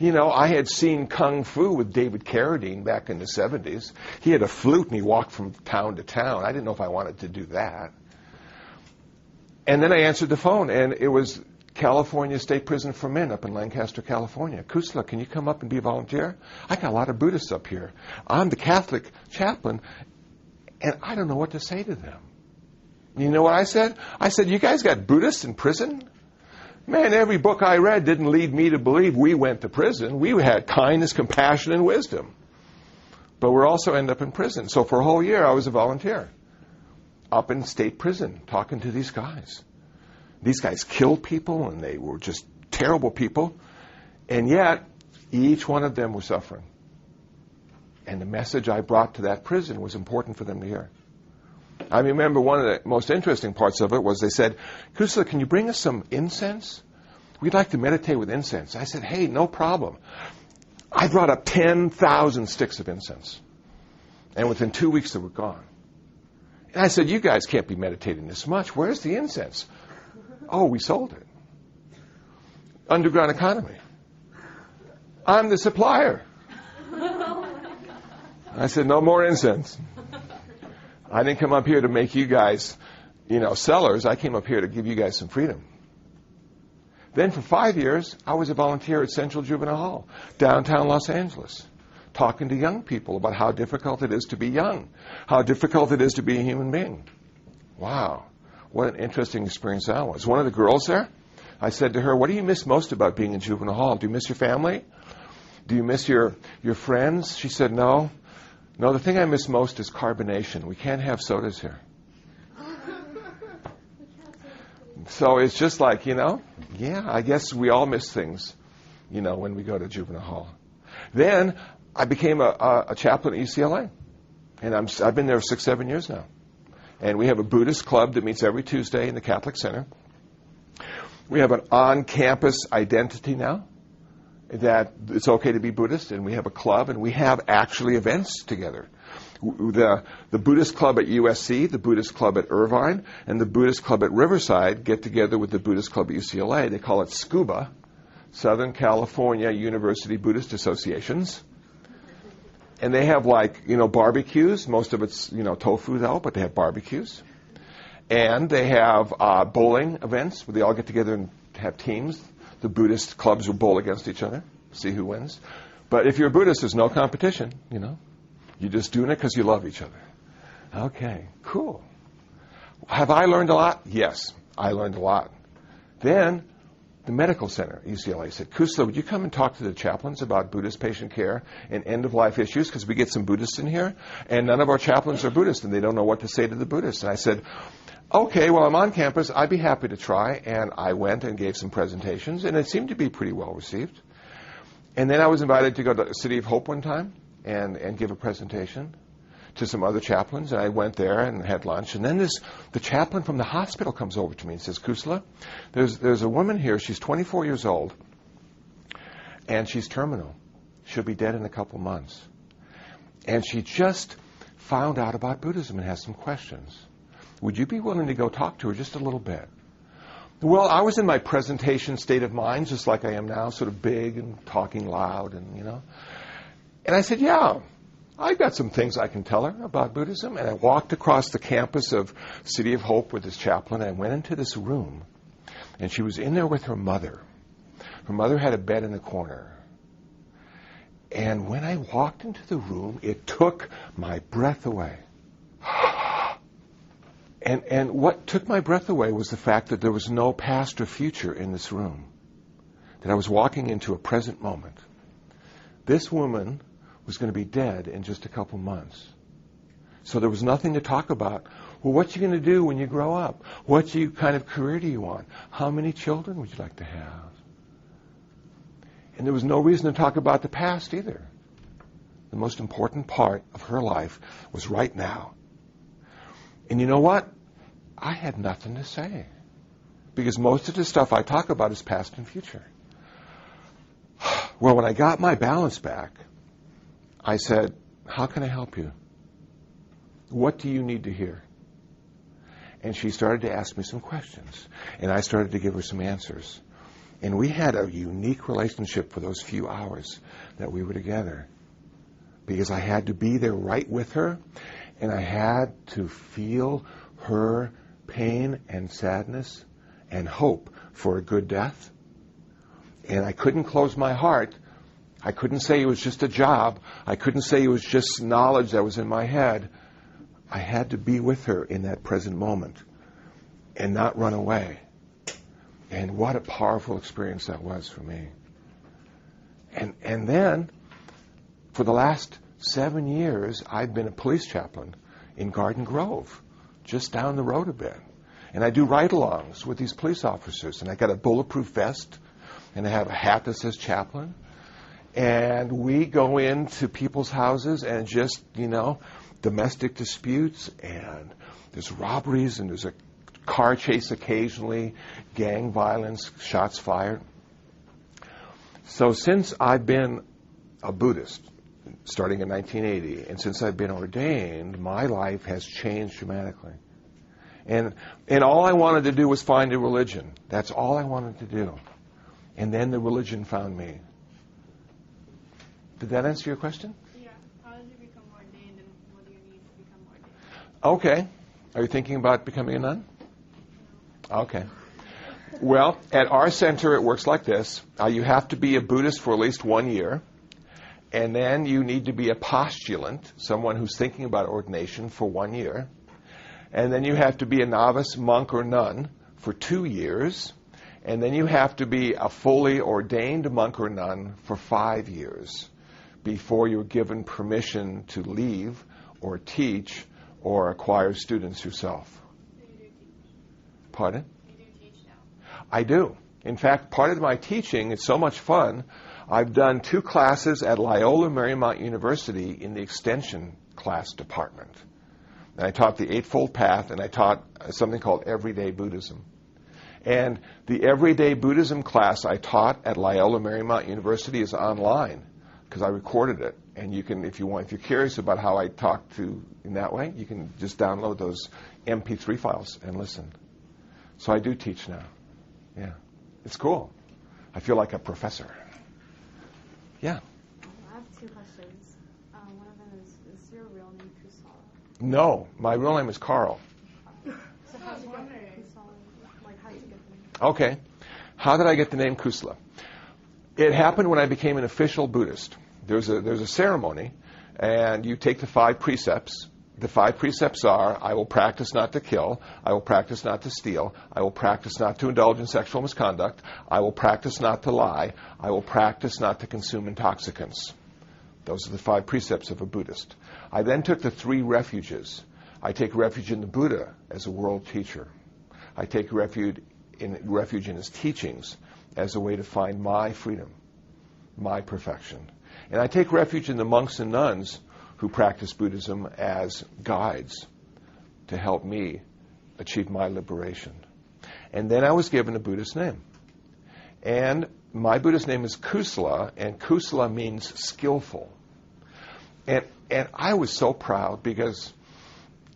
I had seen Kung Fu with David Carradine back in the 70s. He had a flute and he walked from town to town. I didn't know if I wanted to do that. And then I answered the phone, and it was California State Prison for Men up in Lancaster, California. Kusala, can you come up and be a volunteer? I got a lot of Buddhists up here. I'm the Catholic chaplain, and I don't know what to say to them. You know what I said? I said, you guys got Buddhists in prison? Man, every book I read didn't lead me to believe we went to prison. We had kindness, compassion, and wisdom. But we're also end up in prison. So for a whole year, I was a volunteer up in state prison talking to these guys. These guys killed people, and they were just terrible people. And yet, each one of them was suffering. And the message I brought to that prison was important for them to hear. I remember one of the most interesting parts of it was they said, Kusala, can you bring us some incense? We'd like to meditate with incense. I said, hey, no problem. I brought up 10,000 sticks of incense. And within 2 weeks, they were gone. And I said, you guys can't be meditating this much. Where's the incense? Oh, we sold it. Underground economy. I'm the supplier. I said, no more incense. I didn't come up here to make you guys, sellers. I came up here to give you guys some freedom. Then for 5 years, I was a volunteer at Central Juvenile Hall, downtown Los Angeles, talking to young people about how difficult it is to be young, how difficult it is to be a human being. Wow, what an interesting experience that was. One of the girls there, I said to her, what do you miss most about being in Juvenile Hall? Do you miss your family? Do you miss your friends? She said, no. No, the thing I miss most is carbonation. We can't have sodas here. So it's just like, yeah, I guess we all miss things, when we go to Juvenile Hall. Then I became a chaplain at UCLA. And I've been there 6-7 years now. And we have a Buddhist club that meets every Tuesday in the Catholic Center. We have an on-campus identity now that it's okay to be Buddhist, and we have a club, and we have actually events together. The Buddhist club at USC, the Buddhist club at Irvine, and the Buddhist club at Riverside get together with the Buddhist club at UCLA. They call it SCUBA, Southern California University Buddhist Associations. And they have barbecues. Most of it's, tofu though, but they have barbecues. And they have bowling events where they all get together and have teams. The Buddhist clubs will bowl against each other, see who wins. But if you're a Buddhist, there's no competition, You're just doing it because you love each other. Okay, cool. Have I learned a lot? Yes, I learned a lot. Then the medical center at UCLA said, Kusala, would you come and talk to the chaplains about Buddhist patient care and end-of-life issues? Because we get some Buddhists in here, and none of our chaplains are Buddhist, and they don't know what to say to the Buddhists. And I said, okay, well, I'm on campus. I'd be happy to try. And I went and gave some presentations, and it seemed to be pretty well received. And then I was invited to go to City of Hope one time and give a presentation to some other chaplains. And I went there and had lunch. And then the chaplain from the hospital comes over to me and says, Kusala, there's a woman here. She's 24 years old, and she's terminal. She'll be dead in a couple months. And she just found out about Buddhism and has some questions. Would you be willing to go talk to her just a little bit? Well, I was in my presentation state of mind, just like I am now, sort of big and talking loud, and And I said, yeah, I've got some things I can tell her about Buddhism. And I walked across the campus of City of Hope with this chaplain. And I went into this room, and she was in there with her mother. Her mother had a bed in the corner. And when I walked into the room, it took my breath away. And what took my breath away was the fact that there was no past or future in this room. That I was walking into a present moment. This woman was going to be dead in just a couple months. So there was nothing to talk about. Well, what are you going to do when you grow up? What kind of career do you want? How many children would you like to have? And there was no reason to talk about the past either. The most important part of her life was right now. And you know what? I had nothing to say. Because most of the stuff I talk about is past and future. Well, when I got my balance back, I said, how can I help you? What do you need to hear? And she started to ask me some questions. And I started to give her some answers. And we had a unique relationship for those few hours that we were together. Because I had to be there right with her. And I had to feel her pain and sadness and hope for a good death. And I couldn't close my heart. I couldn't say it was just a job. I couldn't say it was just knowledge that was in my head. I had to be with her in that present moment and not run away. And what a powerful experience that was for me. And then, for the last 7 years, I've been a police chaplain in Garden Grove, just down the road a bit. And I do ride-alongs with these police officers. And I got a bulletproof vest, and I have a hat that says chaplain. And we go into people's houses and just, domestic disputes, and there's robberies, and there's a car chase occasionally, gang violence, shots fired. So since I've been a Buddhist, starting in 1980, and since I've been ordained, my life has changed dramatically. And all I wanted to do was find a religion. That's all I wanted to do. And then the religion found me. Did that answer your question? Yeah. How did you become ordained, and what do you need to become ordained? Okay. Are you thinking about becoming a nun? Okay. Well, at our center, it works like this. You have to be a Buddhist for at least 1 year. And then you need to be a postulant, someone who's thinking about ordination, for 1 year. And then you have to be a novice monk or nun for 2 years. And then you have to be a fully ordained monk or nun for 5 years before you're given permission to leave or teach or acquire students yourself. So you do teach? Pardon? You do teach now? I do. In fact, part of my teaching, it's so much fun. I've done 2 classes at Loyola Marymount University in the extension class department. And I taught the Eightfold Path, and I taught something called Everyday Buddhism. And the Everyday Buddhism class I taught at Loyola Marymount University is online because I recorded it. And you can, if you're curious about how I talk to in that way, you can just download those MP3 files and listen. So I do teach now. Yeah, it's cool. I feel like a professor. Yeah. I have 2 questions. One of them is your real name Kusala? No, my real name is Carl. So how did you get Kusala? Like, how did you get the name? Okay. How did I get the name Kusala? It happened when I became an official Buddhist. There's a ceremony, and you take the 5 precepts. The 5 precepts are, I will practice not to kill, I will practice not to steal, I will practice not to indulge in sexual misconduct, I will practice not to lie, I will practice not to consume intoxicants. Those are the 5 precepts of a Buddhist. I then took the 3 refuges. I take refuge in the Buddha as a world teacher. I take refuge in his teachings as a way to find my freedom, my perfection. And I take refuge in the monks and nuns who practice Buddhism as guides to help me achieve my liberation. And then I was given a Buddhist name. And my Buddhist name is Kusala, and Kusala means skillful. And I was so proud because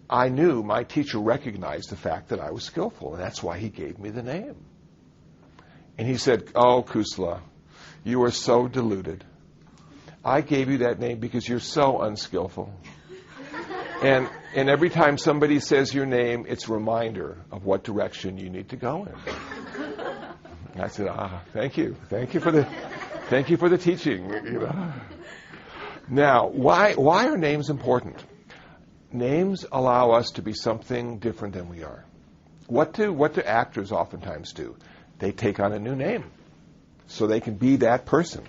I knew my teacher recognized the fact that I was skillful, and that's why he gave me the name. And he said, "Oh, Kusala, you are so deluded. I gave you that name because you're so unskillful. And every time somebody says your name, it's a reminder of what direction you need to go in." And I said, thank you. Thank you for the teaching. Now, why are names important? Names allow us to be something different than we are. What do actors oftentimes do? They take on a new name so they can be that person.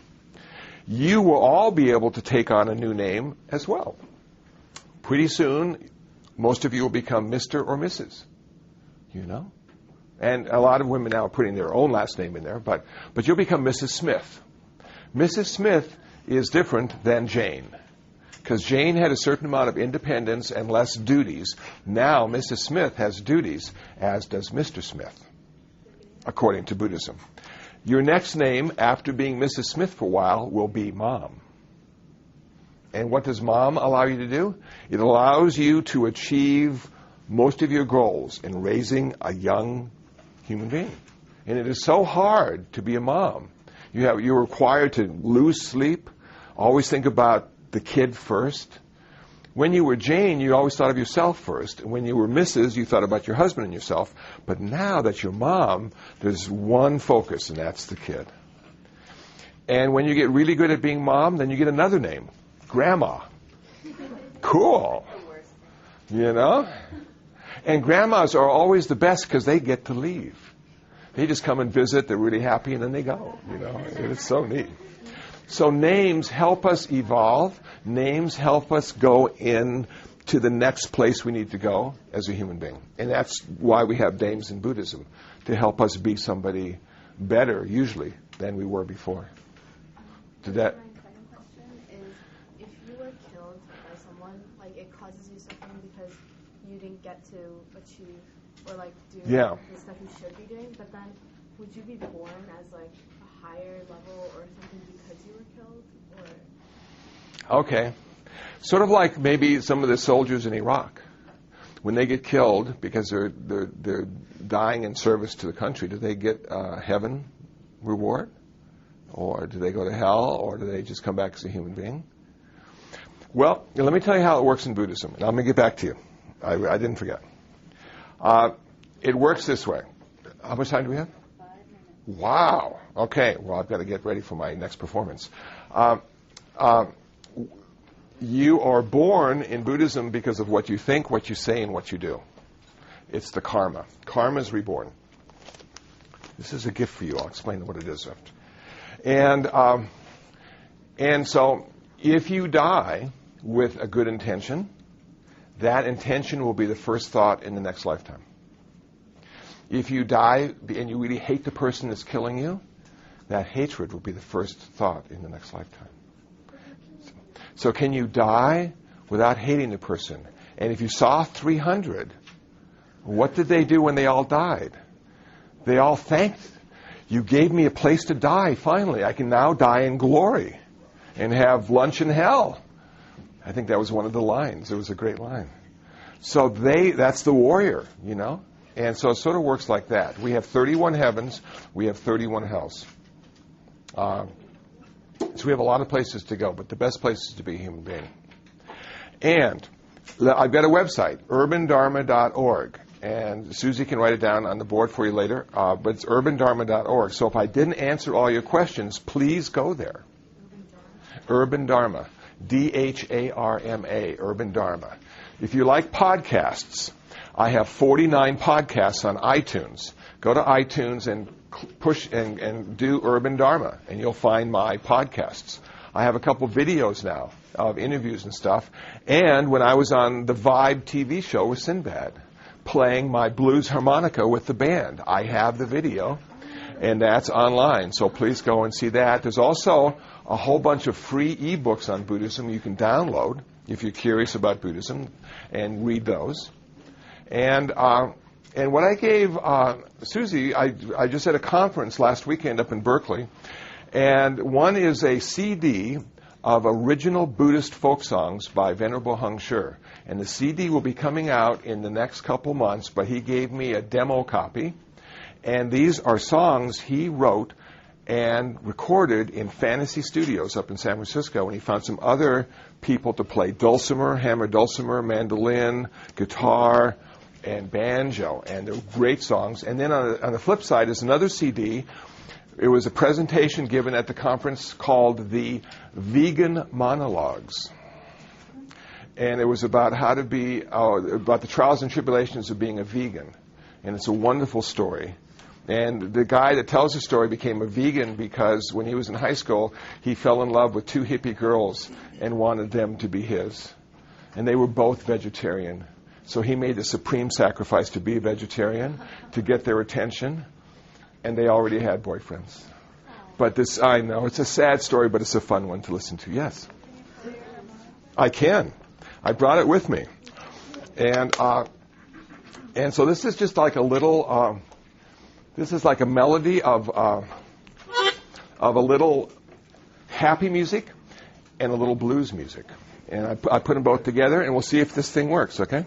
You will all be able to take on a new name as well. Pretty soon, most of you will become Mr. or Mrs. And a lot of women now are putting their own last name in there, but you'll become Mrs. Smith. Mrs. Smith is different than Jane, because Jane had a certain amount of independence and less duties. Now Mrs. Smith has duties, as does Mr. Smith, according to Buddhism. Your next name, after being Mrs. Smith for a while, will be Mom. And what does Mom allow you to do? It allows you to achieve most of your goals in raising a young human being. And it is so hard to be a mom. You're required to lose sleep, always think about the kid first. When you were Jane, you always thought of yourself first. And when you were Mrs., you thought about your husband and yourself. But now that you're Mom, there's one focus, and that's the kid. And when you get really good at being Mom, then you get another name, Grandma. Cool. And grandmas are always the best because they get to leave. They just come and visit, they're really happy, and then they go. It's so neat. So names help us evolve. Names help us go in to the next place we need to go as a human being. And that's why we have names in Buddhism, to help us be somebody better, usually, than we were before. Did that? get to achieve or like do Yeah. the stuff you should be doing, but then would you be born as like a higher level or something because you were killed? Or Okay. Sort of like maybe some of the soldiers in Iraq. When they get killed because they're dying in service to the country, do they get heaven reward? Or do they go to hell? Or do they just come back as a human being? Well, let me tell you how it works in Buddhism. And I'm going to get back to you. I didn't forget. It works this way. How much time do we have? 5 minutes. Wow. Okay. Well, I've got to get ready for my next performance. You are born in Buddhism because of what you think, what you say, and what you do. It's the karma. Karma is reborn. This is a gift for you. I'll explain what it is after. And so if you die with a good intention, that intention will be the first thought in the next lifetime. If you die and you really hate the person that's killing you, that hatred will be the first thought in the next lifetime. So can you die without hating the person? And if you saw 300, what did they do when they all died? They all thanked, you gave me a place to die, finally. I can now die in glory and have lunch in hell. I think that was one of the lines. It was a great line. So that's the warrior, you know? And so it sort of works like that. We have 31 heavens. We have 31 hells. So we have a lot of places to go, but the best place is to be a human being. And I've got a website, urbandharma.org. And Susie can write it down on the board for you later. But it's urbandharma.org. So if I didn't answer all your questions, please go there. Urban Dharma. DHARMA. Urban Dharma. If you like podcasts, I have 49 podcasts on iTunes. Go to iTunes and push and do Urban Dharma, and you'll find my podcasts. I have a couple videos now of interviews and stuff. And when I was on the Vibe TV show with Sinbad, playing my blues harmonica with the band, I have the video, and that's online. So please go and see that. There's also a whole bunch of free ebooks on Buddhism you can download if you're curious about Buddhism, and read those. And what I gave Susie, I just had a conference last weekend up in Berkeley, and one is a CD of original Buddhist folk songs by Venerable Hung Sure. And the CD will be coming out in the next couple months, but he gave me a demo copy. And these are songs he wrote and recorded in Fantasy Studios up in San Francisco. And he found some other people to play dulcimer, hammer dulcimer, mandolin, guitar, and banjo. And they're great songs. And then on the flip side is another CD. It was a presentation given at the conference called the Vegan Monologues. And it was about how to be, about the trials and tribulations of being a vegan. And it's a wonderful story. And the guy that tells the story became a vegan because when he was in high school, he fell in love with 2 hippie girls and wanted them to be his. And they were both vegetarian. So he made the supreme sacrifice to be a vegetarian, to get their attention. And they already had boyfriends. But this, I know, it's a sad story, but it's a fun one to listen to. Yes? I can. I brought it with me. And so this is just like a little, this is like a melody of a little happy music and a little blues music. And I put them both together, and we'll see if this thing works, okay?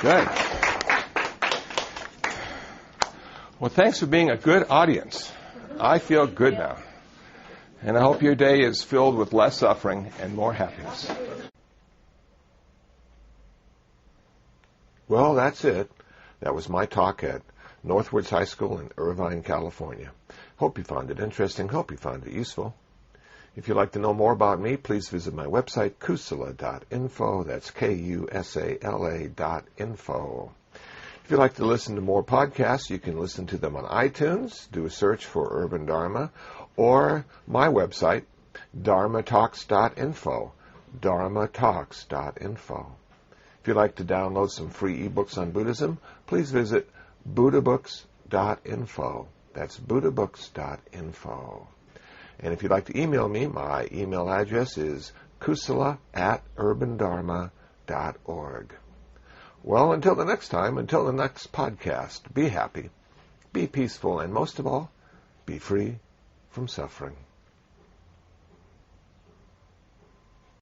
Good. Well, thanks for being a good audience. I feel good now. And I hope your day is filled with less suffering and more happiness. Well, that's it. That was my talk at Northwood High School in Irvine, California. Hope you found it interesting. Hope you found it useful. If you'd like to know more about me, please visit my website, kusala.info. That's KUSALA.info. If you'd like to listen to more podcasts, you can listen to them on iTunes. Do a search for Urban Dharma, or my website, dharmatalks.info. dharmatalks.info. If you'd like to download some free ebooks on Buddhism, please visit buddhabooks.info. That's buddhabooks.info. And if you'd like to email me, my email address is kusala@urbandharma.org. Well, until the next time, until the next podcast, be happy, be peaceful, and most of all, be free from suffering.